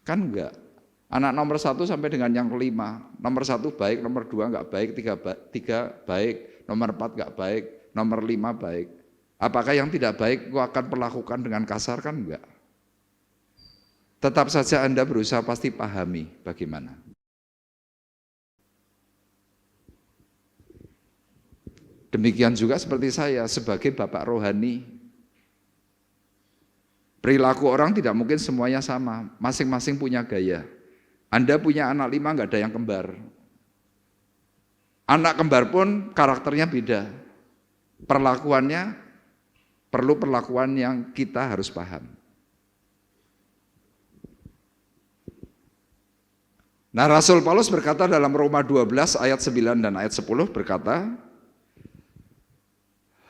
Kan enggak. Anak nomor 1 sampai dengan yang kelima. Nomor 1 baik, nomor 2 enggak baik, 3 baik, nomor 4 enggak baik, nomor 5 baik. Apakah yang tidak baik kau akan perlakukan dengan kasar? Kan enggak. Tetap saja Anda berusaha pasti pahami bagaimana. Demikian juga seperti saya sebagai bapak rohani. Perilaku orang tidak mungkin semuanya sama, masing-masing punya gaya. Anda punya anak 5 enggak ada yang kembar. Anak kembar pun karakternya beda. Perlakuannya perlu perlakuan yang kita harus paham. Nah Rasul Paulus berkata dalam Roma 12 ayat 9 dan ayat 10 berkata,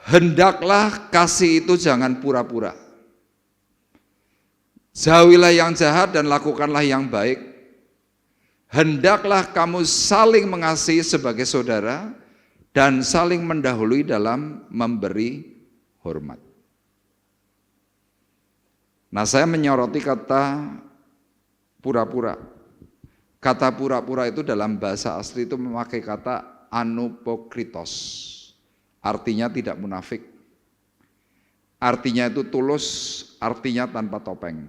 hendaklah kasih itu jangan pura-pura. Jauhilah yang jahat dan lakukanlah yang baik. Hendaklah kamu saling mengasihi sebagai saudara dan saling mendahului dalam memberi hormat. Nah saya menyoroti kata pura-pura. Kata pura-pura itu dalam bahasa asli itu memakai kata anupokritos. Artinya tidak munafik. Artinya itu tulus, artinya tanpa topeng.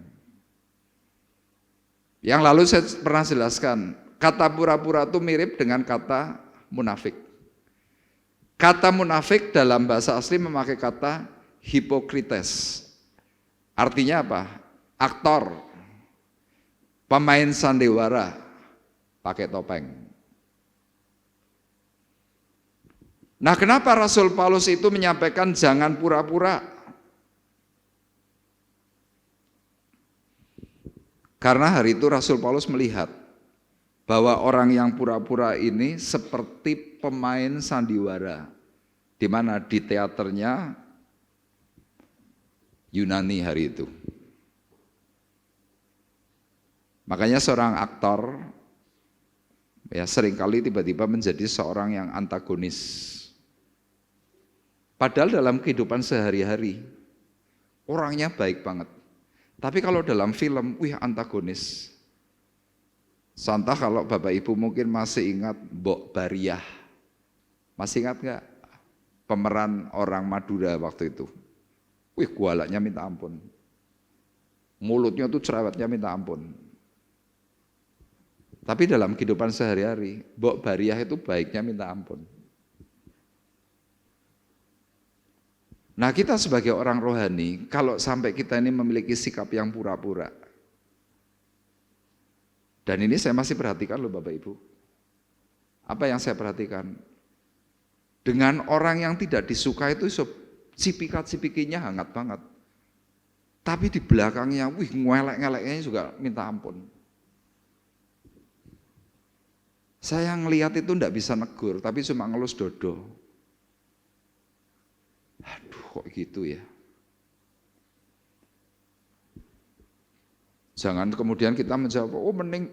Yang lalu saya pernah jelaskan, kata pura-pura itu mirip dengan kata munafik. Kata munafik dalam bahasa asli memakai kata hipokrites. Artinya apa? Aktor, pemain sandiwara, pakai topeng. Nah, kenapa Rasul Paulus itu menyampaikan jangan pura-pura? Karena hari itu Rasul Paulus melihat bahwa orang yang pura-pura ini seperti pemain sandiwara, di mana di teaternya Yunani hari itu. Makanya seorang aktor ya seringkali tiba-tiba menjadi seorang yang antagonis. Padahal dalam kehidupan sehari-hari orangnya baik banget. Tapi kalau dalam film, antagonis. Contoh kalau Bapak Ibu mungkin masih ingat Mbok Bariah. Masih ingat nggak pemeran orang Madura waktu itu? Gualaknya minta ampun. Mulutnya tuh cerewetnya minta ampun. Tapi dalam kehidupan sehari-hari, Mbok Bariah itu baiknya minta ampun. Nah, kita sebagai orang rohani, kalau sampai kita ini memiliki sikap yang pura-pura, dan ini saya masih perhatikan loh Bapak Ibu. Apa yang saya perhatikan? Dengan orang yang tidak disuka itu cipikat-cipikinya hangat banget. Tapi di belakangnya, ngelek-ngeleknya juga minta ampun. Saya ngelihat itu enggak bisa negur, tapi cuma ngelus dodo. Aduh, kok gitu ya? Jangan kemudian kita menjawab,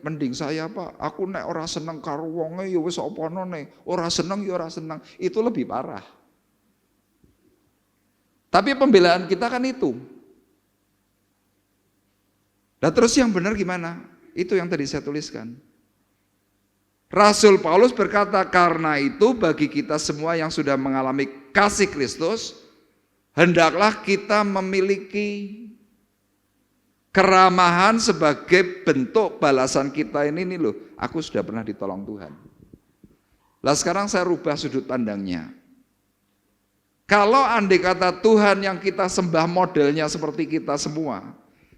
mending saya Pak, aku nek ora seneng karo wonge ya wis opono nek, ora seneng ya ora seneng. Itu lebih parah. Tapi pembelaan kita kan itu. Nah terus yang benar gimana? Itu yang tadi saya tuliskan. Rasul Paulus berkata, karena itu bagi kita semua yang sudah mengalami kasih Kristus, hendaklah kita memiliki keramahan sebagai bentuk balasan kita ini nih loh, aku sudah pernah ditolong Tuhan. Lah sekarang saya rubah sudut pandangnya. Kalau andai kata Tuhan yang kita sembah modelnya seperti kita semua,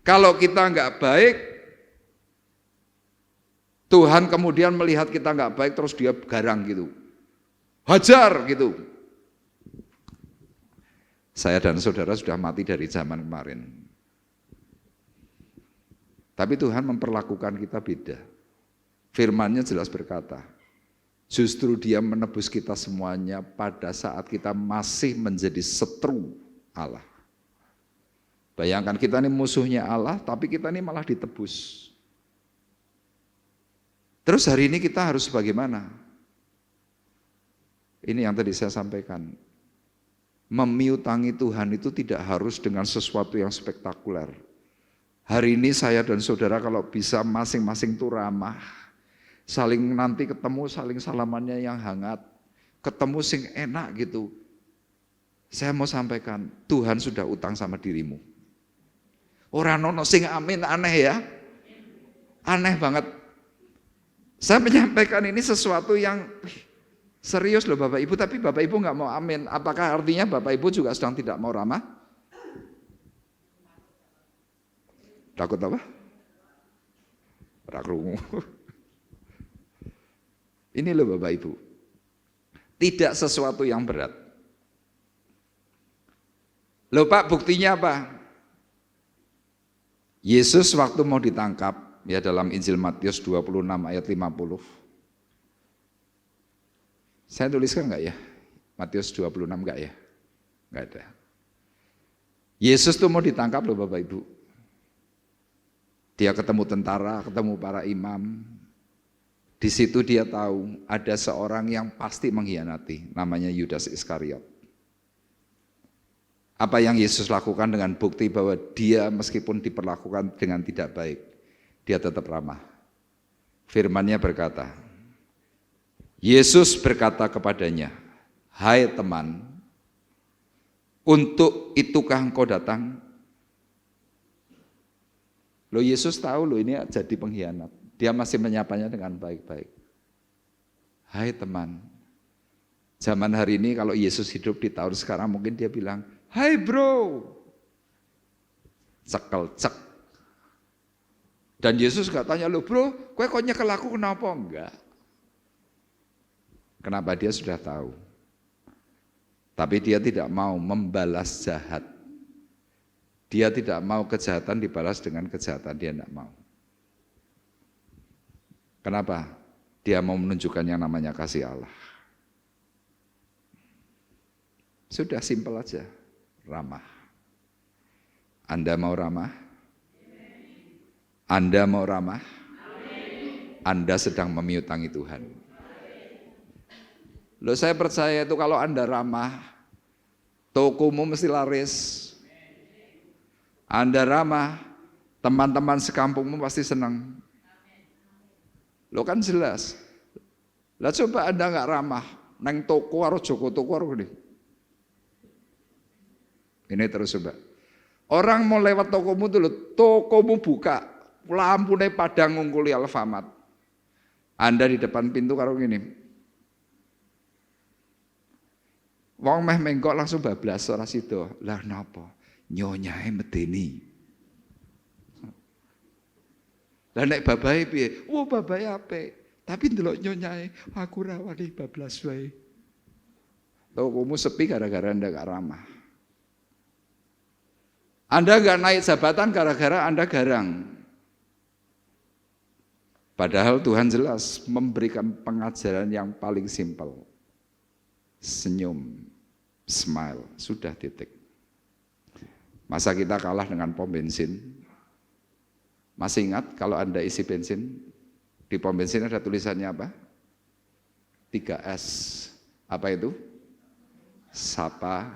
kalau kita nggak baik, Tuhan kemudian melihat kita nggak baik terus dia garang gitu, hajar gitu. Saya dan saudara sudah mati dari zaman kemarin. Tapi Tuhan memperlakukan kita beda. Firman-Nya jelas berkata, justru dia menebus kita semuanya pada saat kita masih menjadi setru Allah. Bayangkan kita ini musuhnya Allah, tapi kita ini malah ditebus. Terus hari ini kita harus bagaimana? Ini yang tadi saya sampaikan. Memiutangi Tuhan itu tidak harus dengan sesuatu yang spektakuler. Hari ini saya dan saudara kalau bisa masing-masing itu ramah, saling nanti ketemu, saling salamannya yang hangat, ketemu sing enak gitu. Saya mau sampaikan, Tuhan sudah utang sama dirimu. Orang nono sing amin, aneh ya, aneh banget. Saya menyampaikan ini sesuatu yang serius loh Bapak Ibu, tapi Bapak Ibu nggak mau amin. Apakah artinya Bapak Ibu juga sedang tidak mau ramah? Takut apa? Rakrungu. Ini loh Bapak Ibu, tidak sesuatu yang berat. Loh Pak, buktinya apa? Yesus waktu mau ditangkap, ya dalam Injil Matius 26 ayat 50. Saya tuliskan enggak ya? Matius 26 enggak ya? Enggak ada. Yesus tuh mau ditangkap loh Bapak Ibu. Dia ketemu tentara, ketemu para imam. Di situ dia tahu ada seorang yang pasti mengkhianati, namanya Yudas Iskariot. Apa yang Yesus lakukan dengan bukti bahwa dia meskipun diperlakukan dengan tidak baik, dia tetap ramah. Firman-Nya berkata, Yesus berkata kepadanya, hai teman, untuk itukah engkau datang? Loh Yesus tahu loh ini jadi pengkhianat. Dia masih menyapanya dengan baik-baik. Hai teman, zaman hari ini kalau Yesus hidup di tahun sekarang mungkin dia bilang, hai bro. cekel cek. Dan Yesus gak tanya, "Loh bro, kowe kok nyekel aku kenapa?" Enggak. Kenapa? Dia sudah tahu. Tapi dia tidak mau membalas jahat. Dia tidak mau kejahatan dibalas dengan kejahatan, dia tidak mau. Kenapa? Dia mau menunjukkan yang namanya kasih Allah. Sudah simpel aja, ramah. Anda mau ramah? Anda mau ramah? Anda sedang memiutangi Tuhan. Loh, saya percaya itu kalau Anda ramah, tokomu mesti laris. Anda ramah, teman-teman sekampungmu pasti senang. Loh kan jelas. Lah coba Anda nggak ramah, neng toko harus Joko toko harus gini. Ini terus coba. Orang mau lewat tokomu dulu, tokomu buka, lampunya padang ngungkuli Alfamart. Anda di depan pintu karo gini. Wong meh menggok langsung bablas ora sida. Lah napa? Nyonyahe medeni. Lah nek babahe piye? Oh babahe apik. Tapi ndelok nyonyahe aku ra wani bablas wae. Tokomu sepi gara-gara Anda gak ramah. Anda gak naik jabatan gara-gara Anda garang. Padahal Tuhan jelas memberikan pengajaran yang paling simpel. Senyum, smile, sudah titik. Masa kita kalah dengan pom bensin? Masih ingat kalau Anda isi bensin, di pom bensin ada tulisannya apa? 3S. Apa itu? Sapa,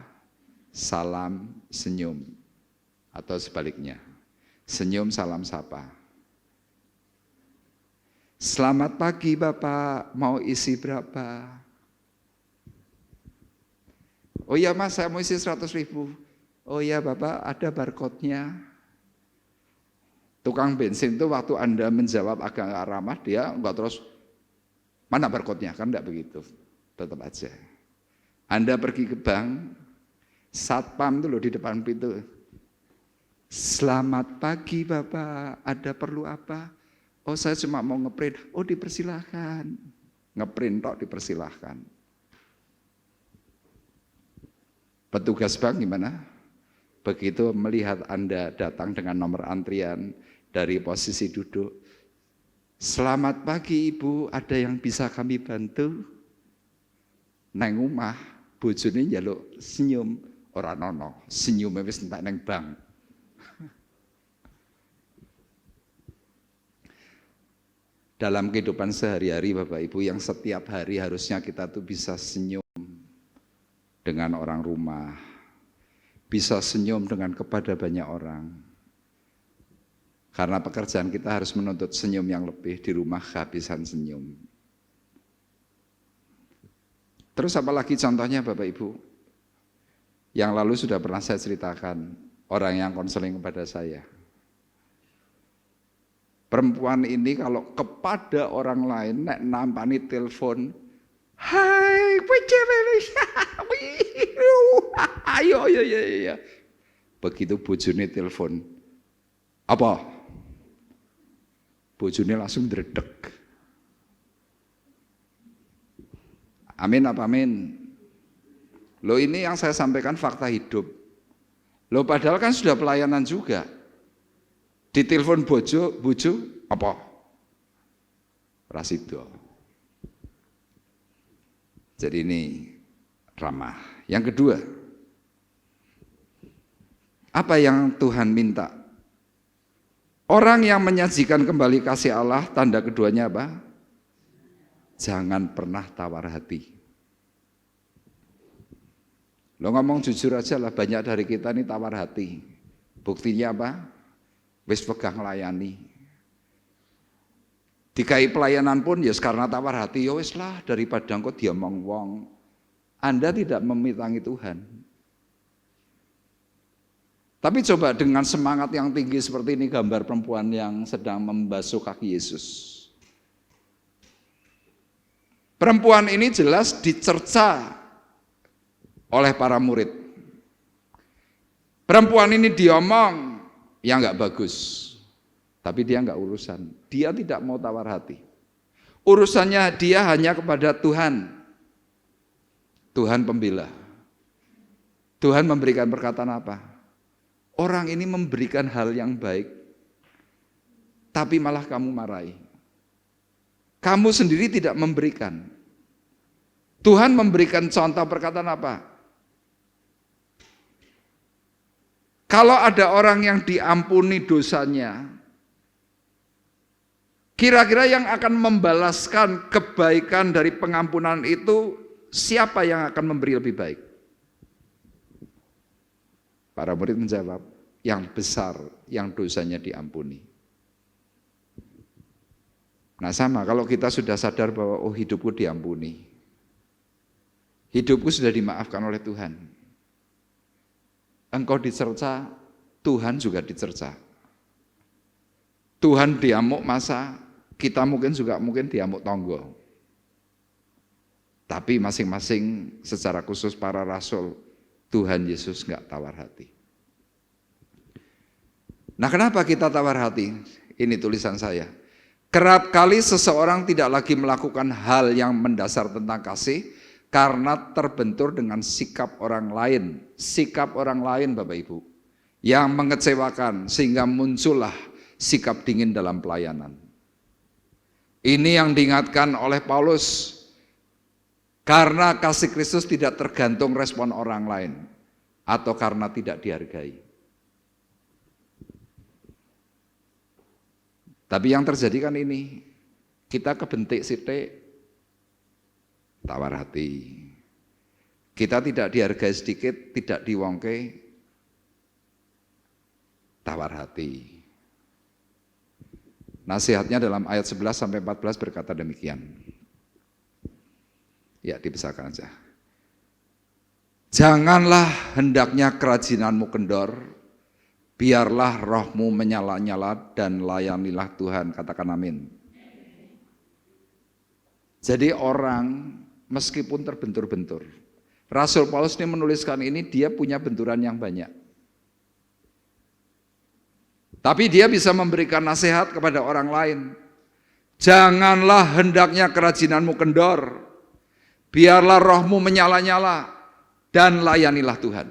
salam, senyum. Atau sebaliknya, senyum, salam, sapa. Selamat pagi Bapak, mau isi berapa? Oh iya Mas, saya mau isi 100.000. Oh iya Bapak, ada barcode-nya. Tukang bensin itu waktu Anda menjawab agak nggak ramah, dia enggak terus, mana barcode-nya? Kan enggak begitu, tetap aja. Anda pergi ke bank, satpam itu loh di depan pintu. Selamat pagi Bapak, ada perlu apa? Oh saya cuma mau ngeprint. Oh dipersilahkan. Ngeprint tok dipersilahkan. Petugas bank gimana? Begitu melihat Anda datang dengan nomor antrian dari posisi duduk. Selamat pagi Ibu, ada yang bisa kami bantu? Neng omah, bojone njaluk senyum, ora nono, senyume wis entek neng bank. Dalam kehidupan sehari-hari Bapak Ibu yang setiap hari harusnya kita tuh bisa senyum dengan orang rumah, bisa senyum dengan kepada banyak orang. Karena pekerjaan kita harus menuntut senyum yang lebih, di rumah kehabisan senyum. Terus apalagi contohnya Bapak Ibu? Yang lalu sudah pernah saya ceritakan, orang yang konseling kepada saya. Perempuan ini kalau kepada orang lain nek nampani telepon, hai, ayo. Begitu bojone telepon, apa? Bojone langsung dredeg. Amin apa amin? Loh ini yang saya sampaikan fakta hidup. Loh padahal kan sudah pelayanan juga. Ditelepon bojo apa? Rasido. Jadi ini ramah. Yang kedua, apa yang Tuhan minta? Orang yang menyajikan kembali kasih Allah, tanda keduanya apa? Jangan pernah tawar hati. Lo ngomong jujur aja lah, banyak dari kita ini tawar hati. Buktinya apa? Wis pegang layani. Dikai pelayanan pun ya karena tawar hati, ya wis lah daripada engko diomong wong. Anda tidak memitangi Tuhan. Tapi coba dengan semangat yang tinggi seperti ini gambar perempuan yang sedang membasuh kaki Yesus. Perempuan ini jelas dicerca oleh para murid. Perempuan ini diomong, yang nggak bagus, tapi dia nggak urusan. Dia tidak mau tawar hati. Urusannya dia hanya kepada Tuhan. Tuhan pembela. Tuhan memberikan perkataan apa? Orang ini memberikan hal yang baik, tapi malah kamu marahi. Kamu sendiri tidak memberikan. Tuhan memberikan contoh perkataan apa? Kalau ada orang yang diampuni dosanya, kira-kira yang akan membalaskan kebaikan dari pengampunan itu, siapa yang akan memberi lebih baik? Para murid menjawab, yang besar, yang dosanya diampuni. Nah sama, kalau kita sudah sadar bahwa hidupku diampuni, hidupku sudah dimaafkan oleh Tuhan. Engkau dicerca, Tuhan juga dicerca. Tuhan diamuk masa, kita mungkin diamuk tonggo. Tapi masing-masing secara khusus para rasul, Tuhan Yesus enggak tawar hati. Nah kenapa kita tawar hati? Ini tulisan saya. Kerap kali seseorang tidak lagi melakukan hal yang mendasar tentang kasih, karena terbentur dengan sikap orang lain. Sikap orang lain Bapak Ibu, yang mengecewakan sehingga muncullah sikap dingin dalam pelayanan. Ini yang diingatkan oleh Paulus. Karena kasih Kristus tidak tergantung respon orang lain atau karena tidak dihargai. Tapi yang terjadi kan ini, kita kebentik sithik tawar hati. Kita tidak dihargai sedikit, tidak diwongke, tawar hati. Nasihatnya dalam ayat 11-14 berkata demikian. Ya, dibesarkan aja. Janganlah hendaknya kerajinanmu kendor, biarlah rohmu menyala-nyala dan layanilah Tuhan. Katakan amin. Jadi orang meskipun terbentur-bentur, Rasul Paulus ini menuliskan ini, dia punya benturan yang banyak. Tapi dia bisa memberikan nasihat kepada orang lain. Janganlah hendaknya kerajinanmu kendor, biarlah rohmu menyala-nyala dan layanilah Tuhan.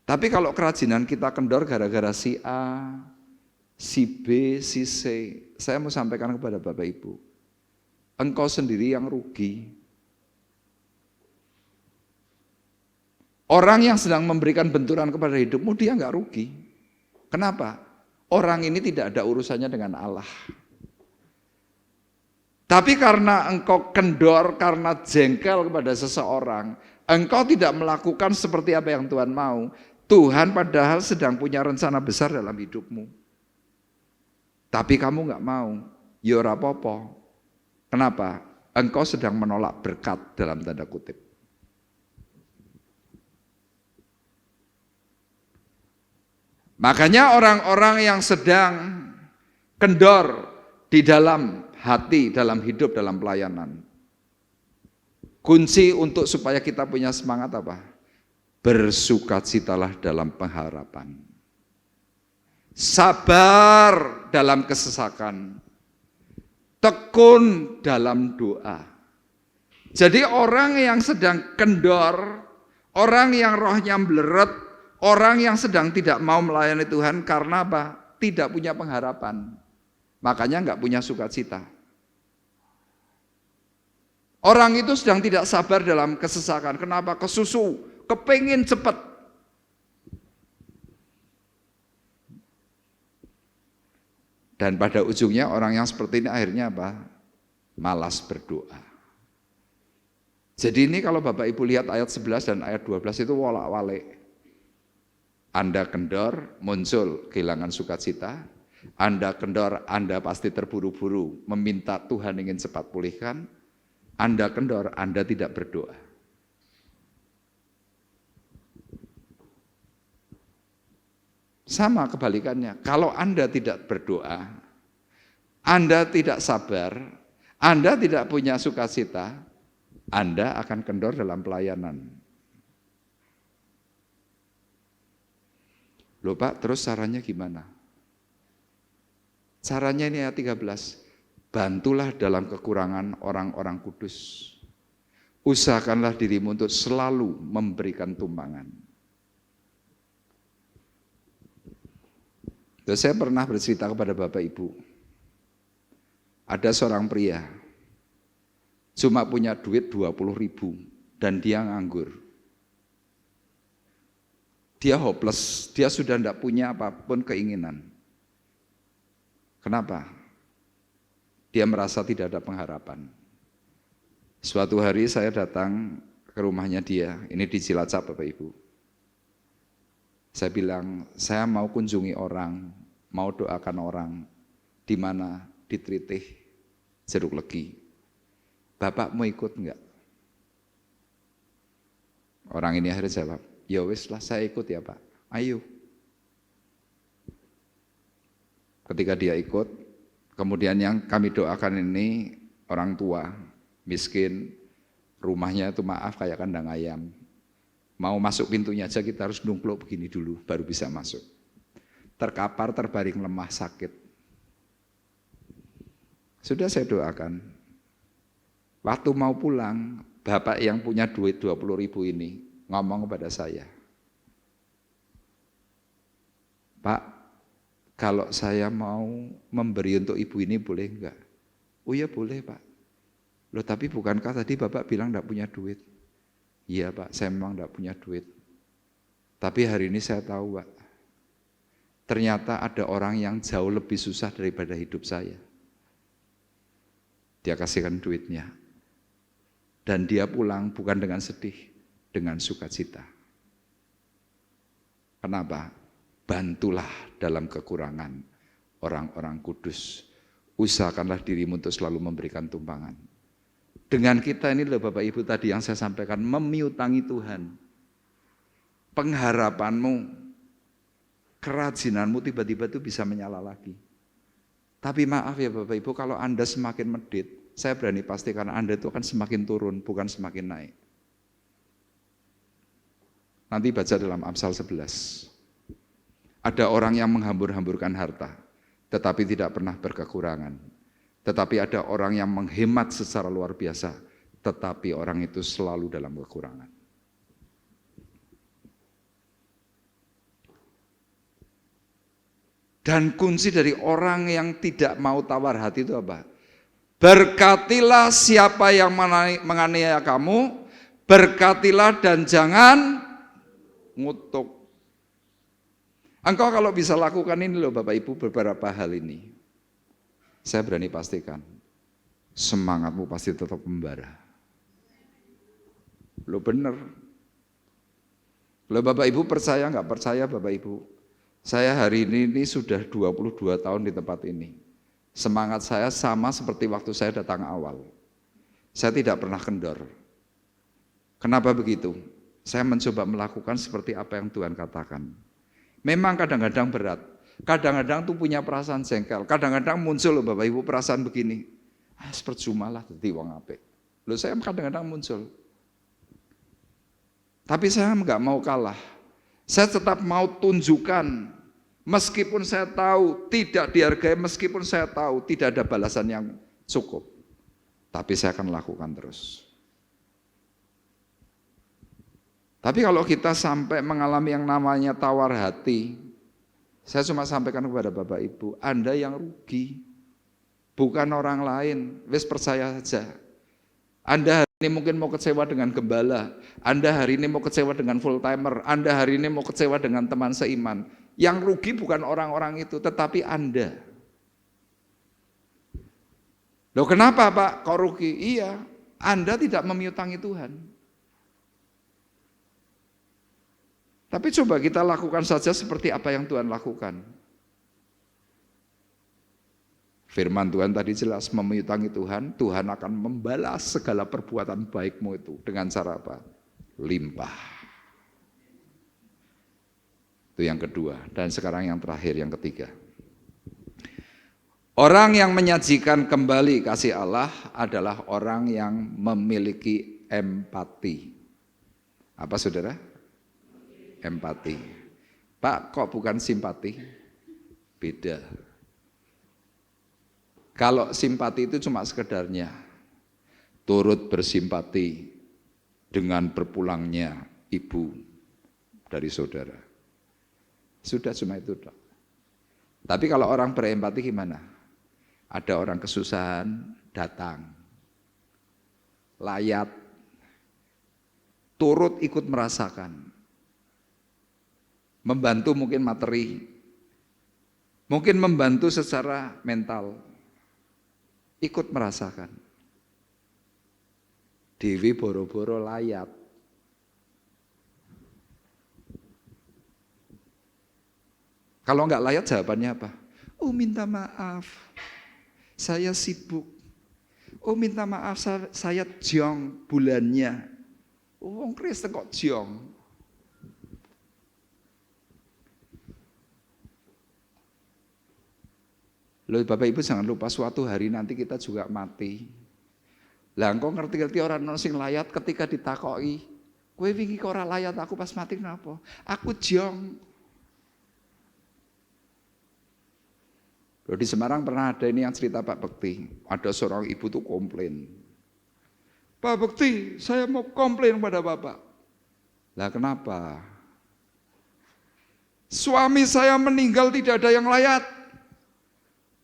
Tapi kalau kerajinan kita kendor gara-gara si A, si B, si C, saya mau sampaikan kepada Bapak Ibu, engkau sendiri yang rugi. Orang yang sedang memberikan benturan kepada hidupmu, dia nggak rugi. Kenapa? Orang ini tidak ada urusannya dengan Allah. Tapi karena engkau kendor, karena jengkel kepada seseorang, engkau tidak melakukan seperti apa yang Tuhan mau. Tuhan padahal sedang punya rencana besar dalam hidupmu. Tapi kamu nggak mau, ya ora apa-apa. Kenapa? Engkau sedang menolak berkat dalam tanda kutip. Makanya orang-orang yang sedang kendor di dalam hati, dalam hidup, dalam pelayanan, kunci untuk supaya kita punya semangat apa? Bersukacitalah dalam pengharapan. Sabar dalam kesesakan. Tekun dalam doa. Jadi orang yang sedang kendor, orang yang rohnya meleret, orang yang sedang tidak mau melayani Tuhan karena apa? Tidak punya pengharapan. Makanya enggak punya sukacita. Orang itu sedang tidak sabar dalam kesesakan. Kenapa? Kesusu, kepingin cepat. Dan pada ujungnya orang yang seperti ini akhirnya apa? Malas berdoa. Jadi ini kalau Bapak Ibu lihat ayat 11 dan ayat 12 itu wolak-walik. Anda kendor, muncul kehilangan sukacita. Anda kendor, Anda pasti terburu-buru meminta Tuhan ingin cepat pulihkan. Anda kendor, Anda tidak berdoa. Sama kebalikannya, kalau Anda tidak berdoa, Anda tidak sabar, Anda tidak punya sukacita, Anda akan kendor dalam pelayanan. Loh Pak, terus caranya gimana? Caranya ini ayat 13. Bantulah dalam kekurangan orang-orang kudus. Usahakanlah dirimu untuk selalu memberikan tumpangan. Terus saya pernah bercerita kepada Bapak Ibu. Ada seorang pria, cuma punya duit 20.000 dan dia nganggur. Dia hopeless, dia sudah tidak punya apapun keinginan. Kenapa? Dia merasa tidak ada pengharapan. Suatu hari saya datang ke rumahnya dia, ini di Cilacap Bapak Ibu. Saya bilang, saya mau kunjungi orang, mau doakan orang, di mana? Di Tritih, Jeruk Legi. Bapak mau ikut enggak? Orang ini akhirnya jawab, ya wis lah saya ikut ya Pak, ayo. Ketika dia ikut, kemudian yang kami doakan ini orang tua, miskin, rumahnya itu maaf kayak kandang ayam. Mau masuk pintunya aja kita harus nungkluk begini dulu, baru bisa masuk. Terkapar, terbaring lemah, sakit. Sudah saya doakan. Waktu mau pulang, bapak yang punya duit 20.000 ini ngomong kepada saya, Pak, kalau saya mau memberi untuk ibu ini boleh enggak? Oh iya boleh Pak. Loh tapi bukankah tadi Bapak bilang enggak punya duit? Iya Pak, saya memang enggak punya duit. Tapi hari ini saya tahu Pak, ternyata ada orang yang jauh lebih susah daripada hidup saya. Dia kasihkan duitnya. Dan dia pulang bukan dengan sedih, dengan sukacita. Kenapa? Bantulah dalam kekurangan orang-orang kudus. Usahakanlah dirimu untuk selalu memberikan tumpangan. Dengan kita ini loh Bapak Ibu tadi yang saya sampaikan, memiutangi Tuhan. Pengharapanmu, kerajinanmu tiba-tiba itu bisa menyala lagi. Tapi maaf ya Bapak Ibu, kalau Anda semakin medit, saya berani pastikan Anda itu akan semakin turun, bukan semakin naik. Nanti baca dalam Amsal 11. Ada orang yang menghambur-hamburkan harta, tetapi tidak pernah berkekurangan. Tetapi ada orang yang menghemat secara luar biasa, tetapi orang itu selalu dalam kekurangan. Dan kunci dari orang yang tidak mau tawar hati itu apa? Berkatilah siapa yang menganiaya kamu, berkatilah dan jangan ngutuk. Engkau kalau bisa lakukan ini loh Bapak Ibu, beberapa hal ini, saya berani pastikan, semangatmu pasti tetap membara. Lo bener. Lo Bapak Ibu percaya nggak percaya Bapak Ibu? Saya hari ini sudah 22 tahun di tempat ini. Semangat saya sama seperti waktu saya datang awal. Saya tidak pernah kendor. Kenapa begitu? Saya mencoba melakukan seperti apa yang Tuhan katakan. Memang kadang-kadang berat. Kadang-kadang tuh punya perasaan jengkel. Kadang-kadang muncul loh Bapak Ibu perasaan begini. Percumalah dadi wong apik. Loh saya kadang-kadang muncul. Tapi saya enggak mau kalah. Saya tetap mau tunjukkan. Meskipun saya tahu tidak dihargai, meskipun saya tahu tidak ada balasan yang cukup. Tapi saya akan lakukan terus. Tapi kalau kita sampai mengalami yang namanya tawar hati, saya cuma sampaikan kepada Bapak Ibu, Anda yang rugi, bukan orang lain, wis percaya saja. Anda hari ini mungkin mau kecewa dengan gembala, Anda hari ini mau kecewa dengan full timer, Anda hari ini mau kecewa dengan teman seiman. Yang rugi bukan orang-orang itu, tetapi Anda. Loh kenapa Pak kok rugi? Iya, Anda tidak memiutangi Tuhan. Tapi coba kita lakukan saja seperti apa yang Tuhan lakukan. Firman Tuhan tadi jelas, memiutangi Tuhan, Tuhan akan membalas segala perbuatan baikmu itu. Dengan cara apa? Limpah. Itu yang kedua. Dan sekarang yang terakhir, yang ketiga. Orang yang menyajikan kembali kasih Allah adalah orang yang memiliki empati. Apa saudara? Empati. Pak, kok bukan simpati? Beda. Kalau simpati itu cuma sekedarnya turut bersimpati dengan berpulangnya ibu dari saudara. Sudah cuma itu, Dok. Tapi kalau orang berempati gimana? Ada orang kesusahan, datang. Layat, turut ikut merasakan. Membantu mungkin materi, mungkin membantu secara mental, ikut merasakan. Dewi boro-boro layat. Kalau enggak layat jawabannya apa? Oh minta maaf, saya sibuk. Oh minta maaf, saya jong bulannya. Oh wong Kristen kok jong? Loh Bapak Ibu jangan lupa suatu hari nanti kita juga mati. Lah engkau ngerti-ngerti orang sing layat ketika ditakoki, kowe wingi kok ora layat aku pas mati kenapa? Aku jong. Loh di Semarang pernah ada ini yang cerita Pak Bekti, ada seorang ibu tuh komplain. Pak Bekti, saya mau komplain pada Bapak. Lah kenapa? Suami saya meninggal tidak ada yang layat.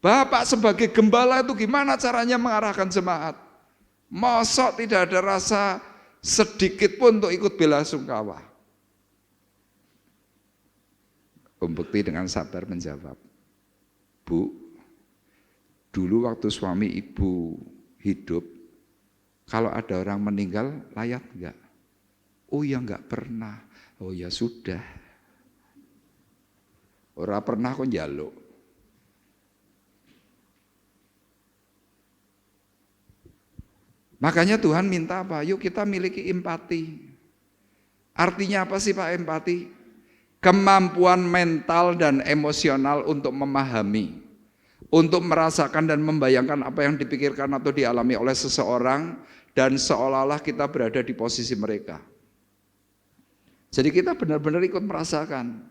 Bapak sebagai gembala itu gimana caranya mengarahkan jemaat? Mosok tidak ada rasa sedikit pun untuk ikut bela sungkawa. Om Bekti dengan sabar menjawab, Bu, dulu waktu suami ibu hidup, kalau ada orang meninggal layat enggak? Oh ya enggak pernah. Oh ya sudah. Ora pernah kok njaluk. Makanya Tuhan minta apa? Yuk kita miliki empati. Artinya apa sih Pak empati? Kemampuan mental dan emosional untuk memahami, untuk merasakan dan membayangkan apa yang dipikirkan atau dialami oleh seseorang dan seolah-olah kita berada di posisi mereka. Jadi kita benar-benar ikut merasakan.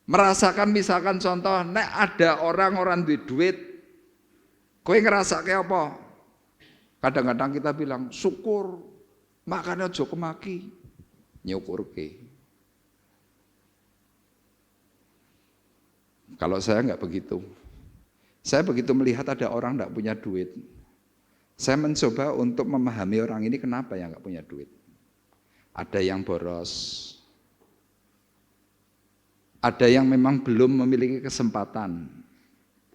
Merasakan misalkan contoh, nek ada orang duit, kowe ngerasa kayak apa? Kadang-kadang kita bilang, syukur, makanya aja kemaki, nyukurke. Kalau saya enggak begitu. Saya begitu melihat ada orang enggak punya duit, saya mencoba untuk memahami orang ini kenapa ya enggak punya duit. Ada yang boros, ada yang memang belum memiliki kesempatan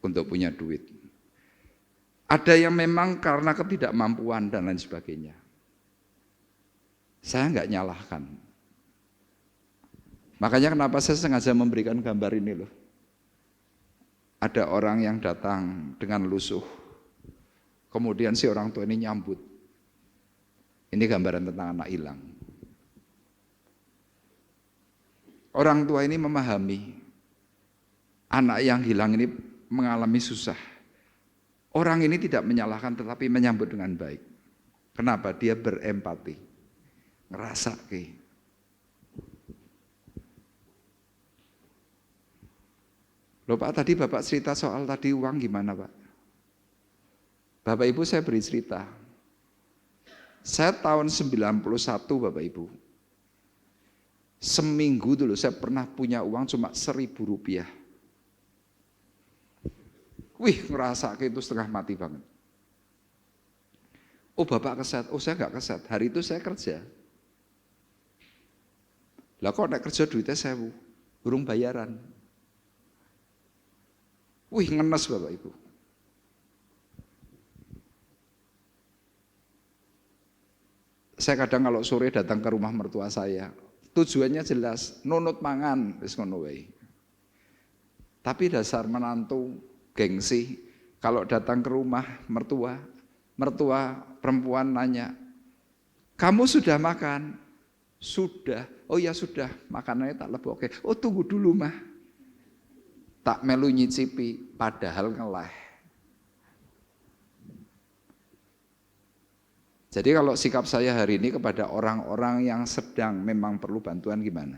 untuk punya duit. Ada yang memang karena ketidakmampuan dan lain sebagainya. Saya enggak nyalahkan. Makanya kenapa saya sengaja memberikan gambar ini loh. Ada orang yang datang dengan lusuh. Kemudian si orang tua ini nyambut. Ini gambaran tentang anak hilang. Orang tua ini memahami anak yang hilang ini mengalami susah. Orang ini tidak menyalahkan tetapi menyambut dengan baik. Kenapa? Dia berempati. Ngerasake. Loh Pak, tadi Bapak cerita soal tadi uang gimana Pak? Bapak Ibu saya beri cerita. Saya tahun 91 Bapak Ibu. Seminggu dulu saya pernah punya uang cuma 1.000 rupiah. Wih, ngerasa itu setengah mati banget. Oh Bapak keset, oh saya enggak keset. Hari itu saya kerja. Lah kok naik kerja duitnya 1.000, burung bayaran. Wih, ngenes Bapak Ibu. Saya kadang kalau sore datang ke rumah mertua saya, tujuannya jelas, nunut mangan, wis ngono wae. Tapi dasar menantu gengsi, kalau datang ke rumah mertua perempuan nanya, kamu sudah makan? Sudah. Oh ya sudah, makanannya tak lebih oke. Oh tunggu dulu mah. Tak melu nyicipi, padahal ngeleh. Jadi kalau sikap saya hari ini kepada orang-orang yang sedang memang perlu bantuan gimana?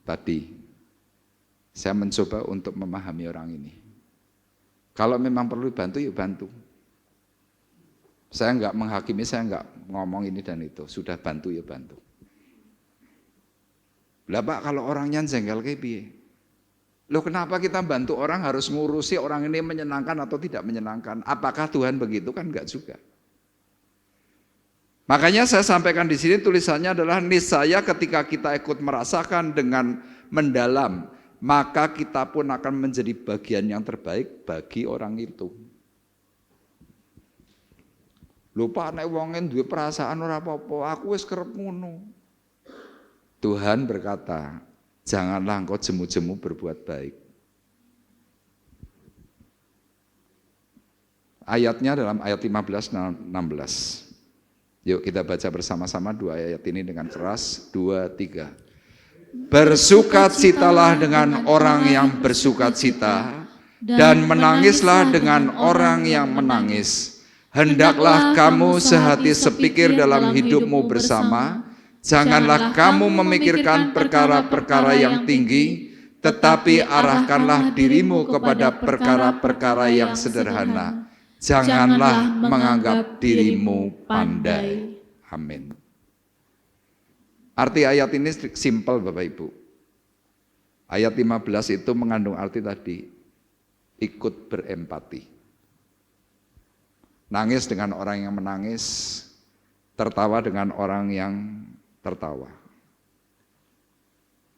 Tadi saya mencoba untuk memahami orang ini. Kalau memang perlu bantu, yuk bantu. Saya enggak menghakimi, saya enggak ngomong ini dan itu. Sudah bantu, yuk bantu. Lah Pak, kalau orangnya jengkel kayak piye? Loh kenapa kita bantu orang harus ngurusi orang ini menyenangkan atau tidak menyenangkan? Apakah Tuhan begitu? Kan enggak juga. Makanya saya sampaikan di sini tulisannya adalah niscaya ketika kita ikut merasakan dengan mendalam, maka kita pun akan menjadi bagian yang terbaik bagi orang itu. Lupa nek wongen duwe perasaan ora apa-apa, aku wis kerep ngono. Tuhan berkata, janganlah engkau jemu-jemu berbuat baik. Ayatnya dalam ayat 15 dan 16. Yuk kita baca bersama-sama dua ayat ini dengan keras. 2, 3. Bersukacitalah dengan orang yang bersukacita, dan menangislah dengan orang yang menangis. Hendaklah kamu sehati sepikir dalam hidupmu bersama. Janganlah kamu memikirkan perkara-perkara yang tinggi, tetapi arahkanlah dirimu kepada perkara-perkara yang sederhana. Janganlah menganggap dirimu pandai. Amin. Arti ayat ini simpel Bapak Ibu. Ayat 15 itu mengandung arti tadi, ikut berempati. Nangis dengan orang yang menangis, tertawa dengan orang yang tertawa.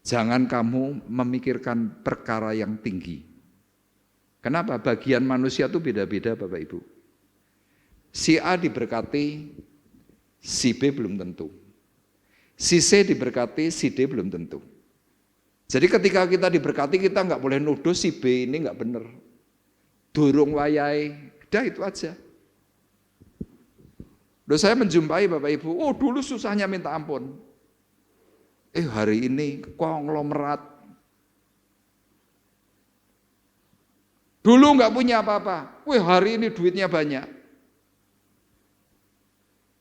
Jangan kamu memikirkan perkara yang tinggi. Kenapa? Bagian manusia itu beda-beda Bapak Ibu. Si A diberkati, si B belum tentu. Si C diberkati, si D belum tentu. Jadi ketika kita diberkati, kita nggak boleh nuduh si B ini nggak benar. Durung wayai, udah itu aja. Loh saya menjumpai Bapak Ibu, oh dulu susahnya minta ampun. Hari ini konglomerat. Dulu nggak punya apa-apa, hari ini duitnya banyak.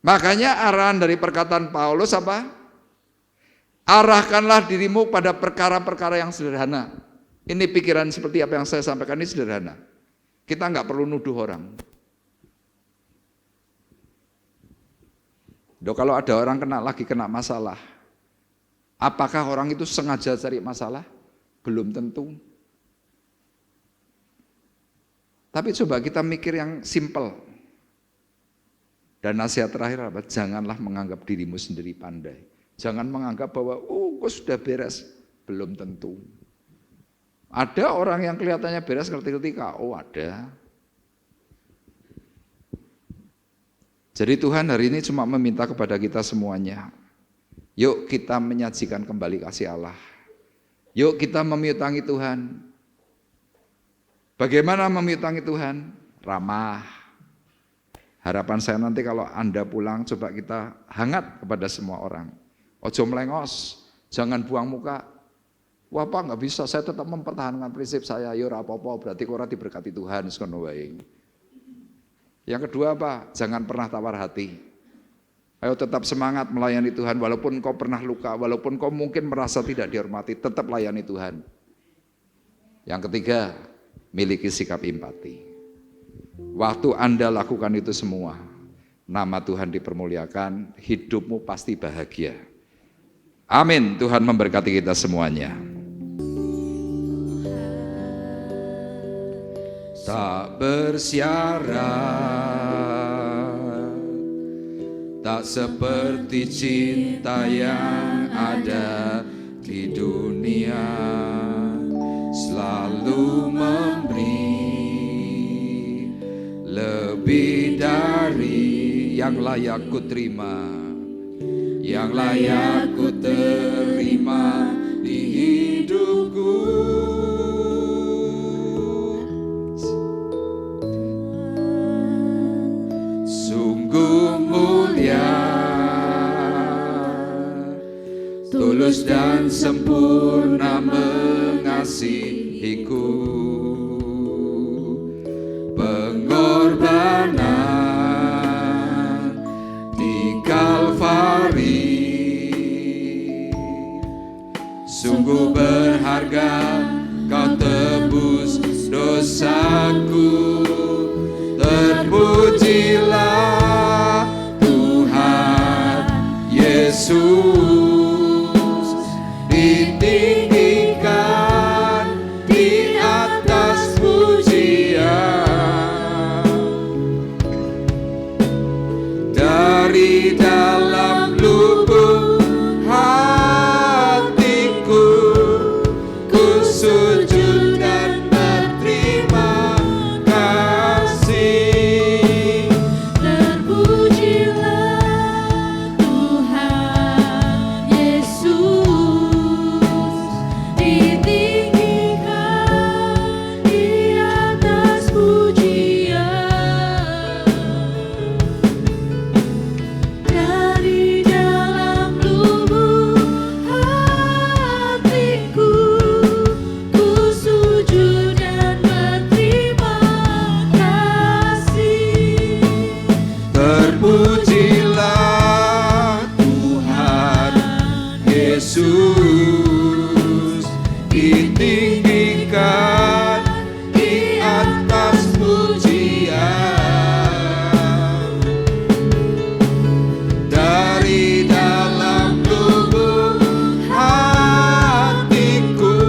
Makanya arahan dari perkataan Paulus apa? Arahkanlah dirimu pada perkara-perkara yang sederhana. Ini pikiran seperti apa yang saya sampaikan ini sederhana. Kita nggak perlu nuduh orang. Kalau ada orang kena masalah, apakah orang itu sengaja cari masalah? Belum tentu. Tapi coba kita mikir yang simpel. Dan nasihat terakhir apa? Janganlah menganggap dirimu sendiri pandai. Jangan menganggap bahwa, kok sudah beres. Belum tentu. Ada orang yang kelihatannya beres ngerti-ngerti KO, ada. Jadi Tuhan hari ini cuma meminta kepada kita semuanya. Yuk kita menyajikan kembali kasih Allah. Yuk kita memiutangi Tuhan. Bagaimana memiutangi Tuhan? Ramah. Harapan saya nanti kalau Anda pulang coba kita hangat kepada semua orang. Ojo melengos, jangan buang muka. Wah Pak nggak bisa, saya tetap mempertahankan prinsip saya. Yo apa-apa, berarti kok ora diberkati Tuhan. Yang kedua apa? Jangan pernah tawar hati. Ayo tetap semangat melayani Tuhan walaupun kau pernah luka, walaupun kau mungkin merasa tidak dihormati, tetap layani Tuhan. Yang ketiga, miliki sikap empati. Waktu Anda lakukan itu semua, nama Tuhan dipermuliakan, hidupmu pasti bahagia. Amin. Tuhan memberkati kita semuanya. Tak bersyarat, tak seperti cinta yang ada di dunia, selalu memberi lebih dari yang layak ku terima, yang layak ku terima di hidupku. Sungguh mulia, tulus dan sempurna mengasihiku. Pengorbanan dari dalam lubuk hatiku, ku sujud dan berterima kasih. Terpujilah Tuhan Yesus, ditinggikan di atas pujian. Dari dalam lubuk hatiku, ku sujud dan berterima kasih. Terpujilah Tuhan Yesus, ditinggikan di atas pujian. Dari dalam lubuk hatiku,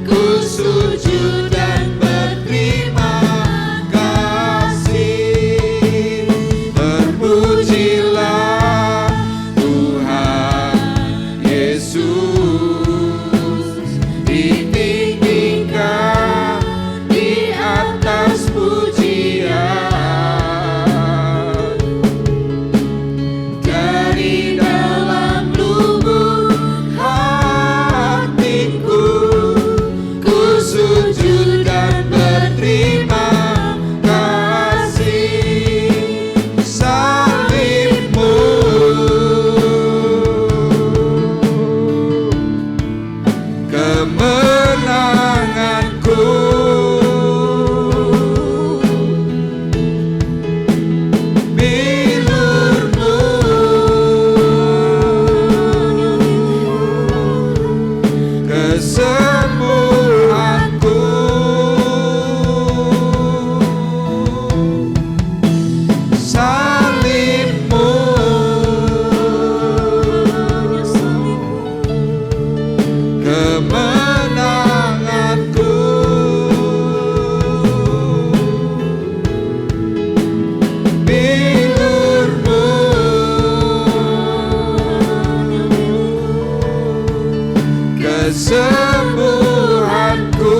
ku sujud dan berterima kasih. Terpujilah Tuhan Yesus, ditinggikan di atas pujian. Dari dalam lubuk hatiku, ku sujud dan berterima kasih. Salibmu kemenanganku, bilurmu kesembuhanku. Salibmu kemenanganku, bilurmu kesembuhanku.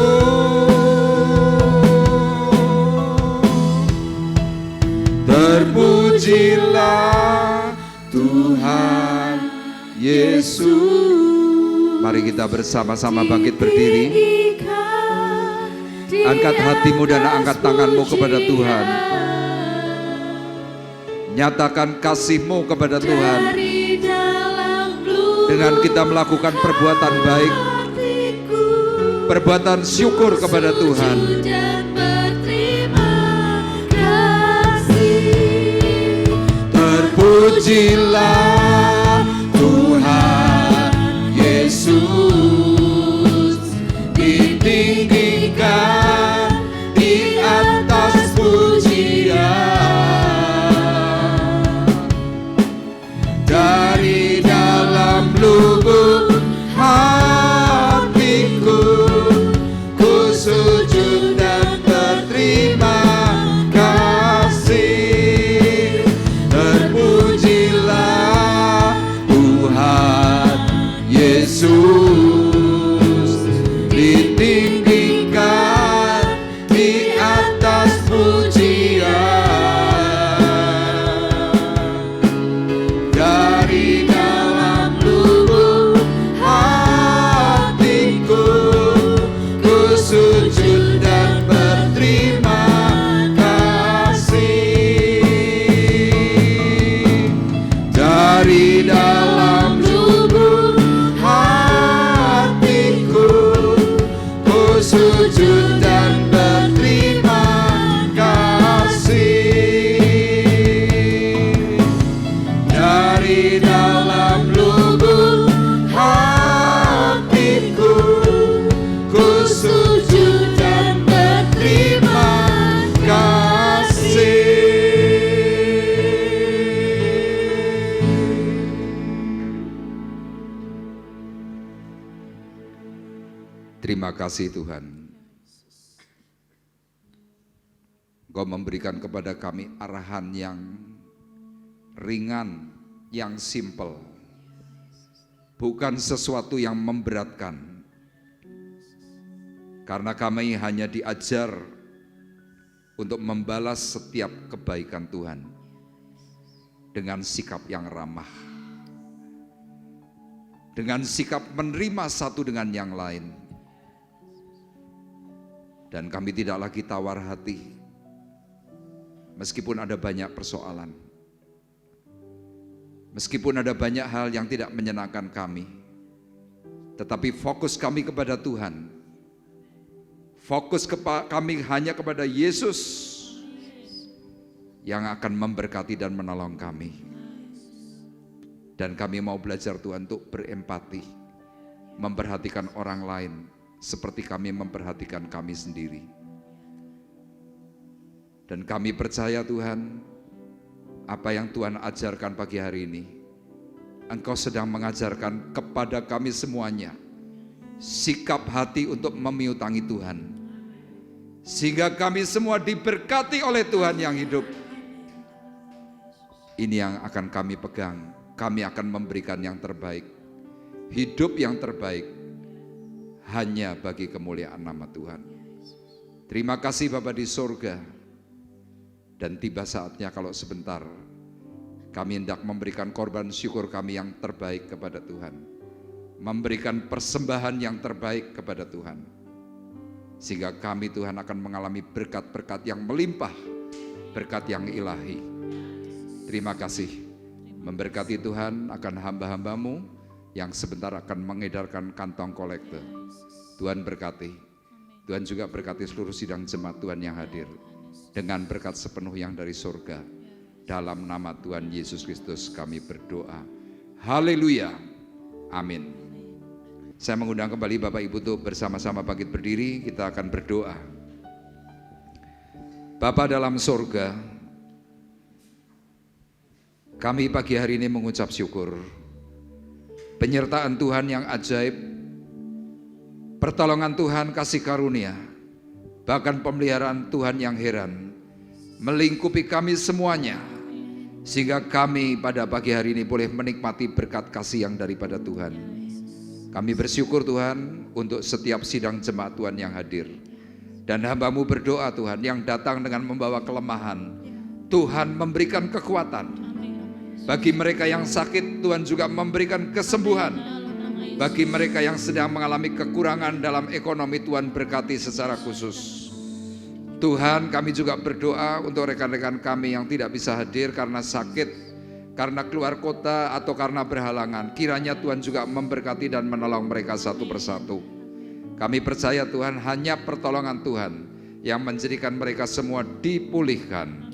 Terpujilah Tuhan Yesus. Mari kita bersama-sama bangkit berdiri. Angkat hatimu dan angkat tanganmu kepada Tuhan. Nyatakan kasihmu kepada Tuhan. Dengan kita melakukan perbuatan baik, perbuatan syukur kepada Tuhan. Terpujilah Tuhan Yesus, ditinggikan di atas pujian. Dari dalam lubuk hatiku, ku sujud dan berterima kasih. Terpujilah Tuhan Yesus, ditinggikan di atas pujian. Dari dalam lubuk hatiku, ku sujud dan berterima kasih. Dari dalam lubuk hatiku, ku sujud dan berterima kasih. Dari dalam lubuk hatiku, ku sujud dan berterima kasih. Terima kasih Tuhan. Engkau memberikan kepada kami arahan yang ringan, yang simple. Bukan sesuatu yang memberatkan. Karena kami hanya diajar untuk membalas setiap kebaikan Tuhan dengan sikap yang ramah, dengan sikap menerima satu dengan yang lain. Dan kami tidak lagi tawar hati, meskipun ada banyak persoalan, meskipun ada banyak hal yang tidak menyenangkan kami, tetapi fokus kami kepada Tuhan, fokus kami hanya kepada Yesus yang akan memberkati dan menolong kami. Dan kami mau belajar Tuhan untuk berempati, memperhatikan orang lain seperti kami memperhatikan kami sendiri. Dan kami percaya Tuhan, apa yang Tuhan ajarkan pagi hari ini, Engkau sedang mengajarkan kepada kami semuanya sikap hati untuk memiutangi Tuhan, sehingga kami semua diberkati oleh Tuhan yang hidup. Ini yang akan kami pegang. Kami akan memberikan yang terbaik, hidup yang terbaik hanya bagi kemuliaan nama Tuhan. Terima kasih Bapa di sorga. Dan tiba saatnya kalau sebentar kami hendak memberikan korban syukur kami yang terbaik kepada Tuhan, memberikan persembahan yang terbaik kepada Tuhan, sehingga kami Tuhan akan mengalami berkat-berkat yang melimpah, berkat yang ilahi. Terima kasih. Memberkati Tuhan akan hamba-hambamu yang sebentar akan mengedarkan kantong kolekte. Tuhan berkati. Tuhan juga berkati seluruh sidang jemaat Tuhan yang hadir dengan berkat sepenuh yang dari surga. Dalam nama Tuhan Yesus Kristus kami berdoa. Haleluya. Amin. Saya mengundang kembali Bapak Ibu untuk bersama-sama bangkit berdiri. Kita akan berdoa. Bapa dalam surga, kami pagi hari ini mengucap syukur. Penyertaan Tuhan yang ajaib, pertolongan Tuhan kasih karunia, bahkan pemeliharaan Tuhan yang heran melingkupi kami semuanya, sehingga kami pada pagi hari ini boleh menikmati berkat kasih yang daripada Tuhan. Kami bersyukur Tuhan untuk setiap sidang jemaat Tuhan yang hadir. Dan hamba-Mu berdoa Tuhan yang datang dengan membawa kelemahan, Tuhan memberikan kekuatan. Bagi mereka yang sakit, Tuhan juga memberikan kesembuhan. Bagi mereka yang sedang mengalami kekurangan dalam ekonomi, Tuhan berkati secara khusus. Tuhan, kami juga berdoa untuk rekan-rekan kami yang tidak bisa hadir karena sakit, karena keluar kota atau karena berhalangan. Kiranya Tuhan juga memberkati dan menolong mereka satu persatu. Kami percaya Tuhan, hanya pertolongan Tuhan yang menjadikan mereka semua dipulihkan.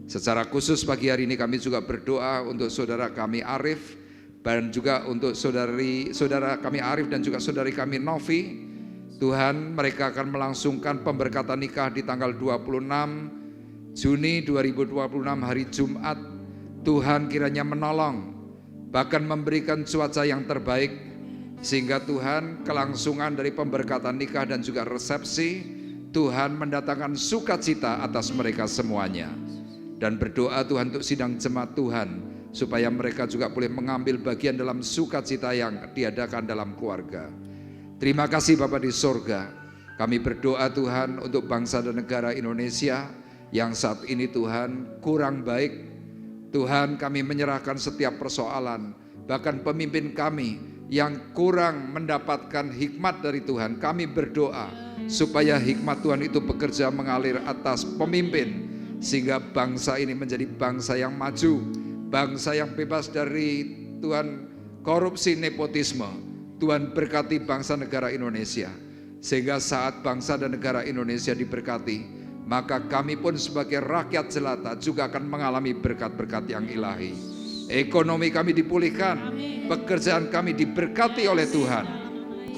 Secara khusus pagi hari ini kami juga berdoa untuk saudara kami Arif, dan juga untuk saudara kami Arif dan juga saudari kami Novi. Tuhan, mereka akan melangsungkan pemberkatan nikah di tanggal 26 Juni 2026 hari Jumat. Tuhan kiranya menolong, bahkan memberikan cuaca yang terbaik, sehingga Tuhan kelangsungan dari pemberkatan nikah dan juga resepsi, Tuhan mendatangkan sukacita atas mereka semuanya. Dan berdoa Tuhan untuk sidang jemaat Tuhan, supaya mereka juga boleh mengambil bagian dalam sukacita yang diadakan dalam keluarga. Terima kasih Bapa di sorga. Kami berdoa Tuhan untuk bangsa dan negara Indonesia yang saat ini Tuhan kurang baik. Tuhan, kami menyerahkan setiap persoalan, bahkan pemimpin kami yang kurang mendapatkan hikmat dari Tuhan. Kami berdoa supaya hikmat Tuhan itu bekerja mengalir atas pemimpin, sehingga bangsa ini menjadi bangsa yang maju, bangsa yang bebas dari Tuhan korupsi, nepotisme. Tuhan berkati bangsa negara Indonesia, sehingga saat bangsa dan negara Indonesia diberkati, maka kami pun sebagai rakyat jelata juga akan mengalami berkat-berkat yang ilahi. Ekonomi kami dipulihkan, pekerjaan kami diberkati oleh Tuhan.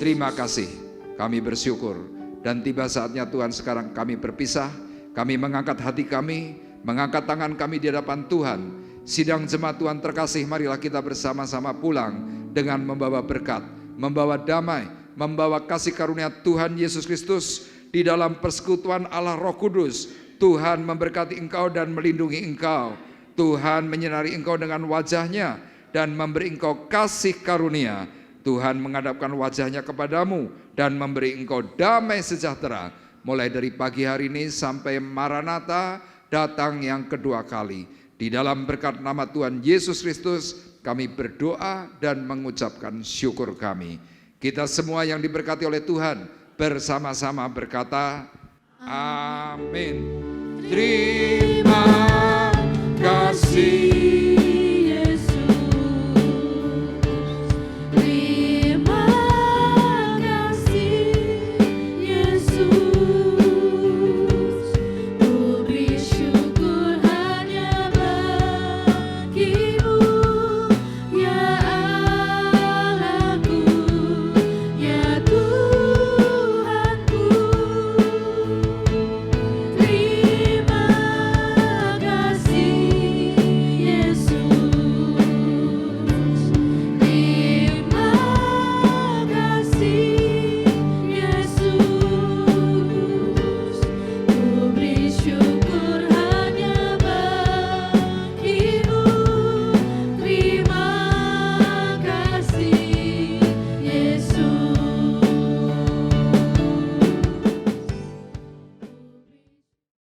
Terima kasih, kami bersyukur. Dan tiba saatnya Tuhan, sekarang kami berpisah. Kami mengangkat hati kami, mengangkat tangan kami di hadapan Tuhan. Sidang jemaat Tuhan terkasih, marilah kita bersama-sama pulang dengan membawa berkat, membawa damai, membawa kasih karunia Tuhan Yesus Kristus di dalam persekutuan Allah Roh Kudus. Tuhan memberkati engkau dan melindungi engkau. Tuhan menyinari engkau dengan wajah-Nya dan memberi engkau kasih karunia. Tuhan menghadapkan wajah-Nya kepadamu dan memberi engkau damai sejahtera. Mulai dari pagi hari ini sampai Maranatha datang yang kedua kali. Di dalam berkat nama Tuhan Yesus Kristus kami berdoa dan mengucapkan syukur kami. Kita semua yang diberkati oleh Tuhan bersama-sama berkata, amin. Terima kasih.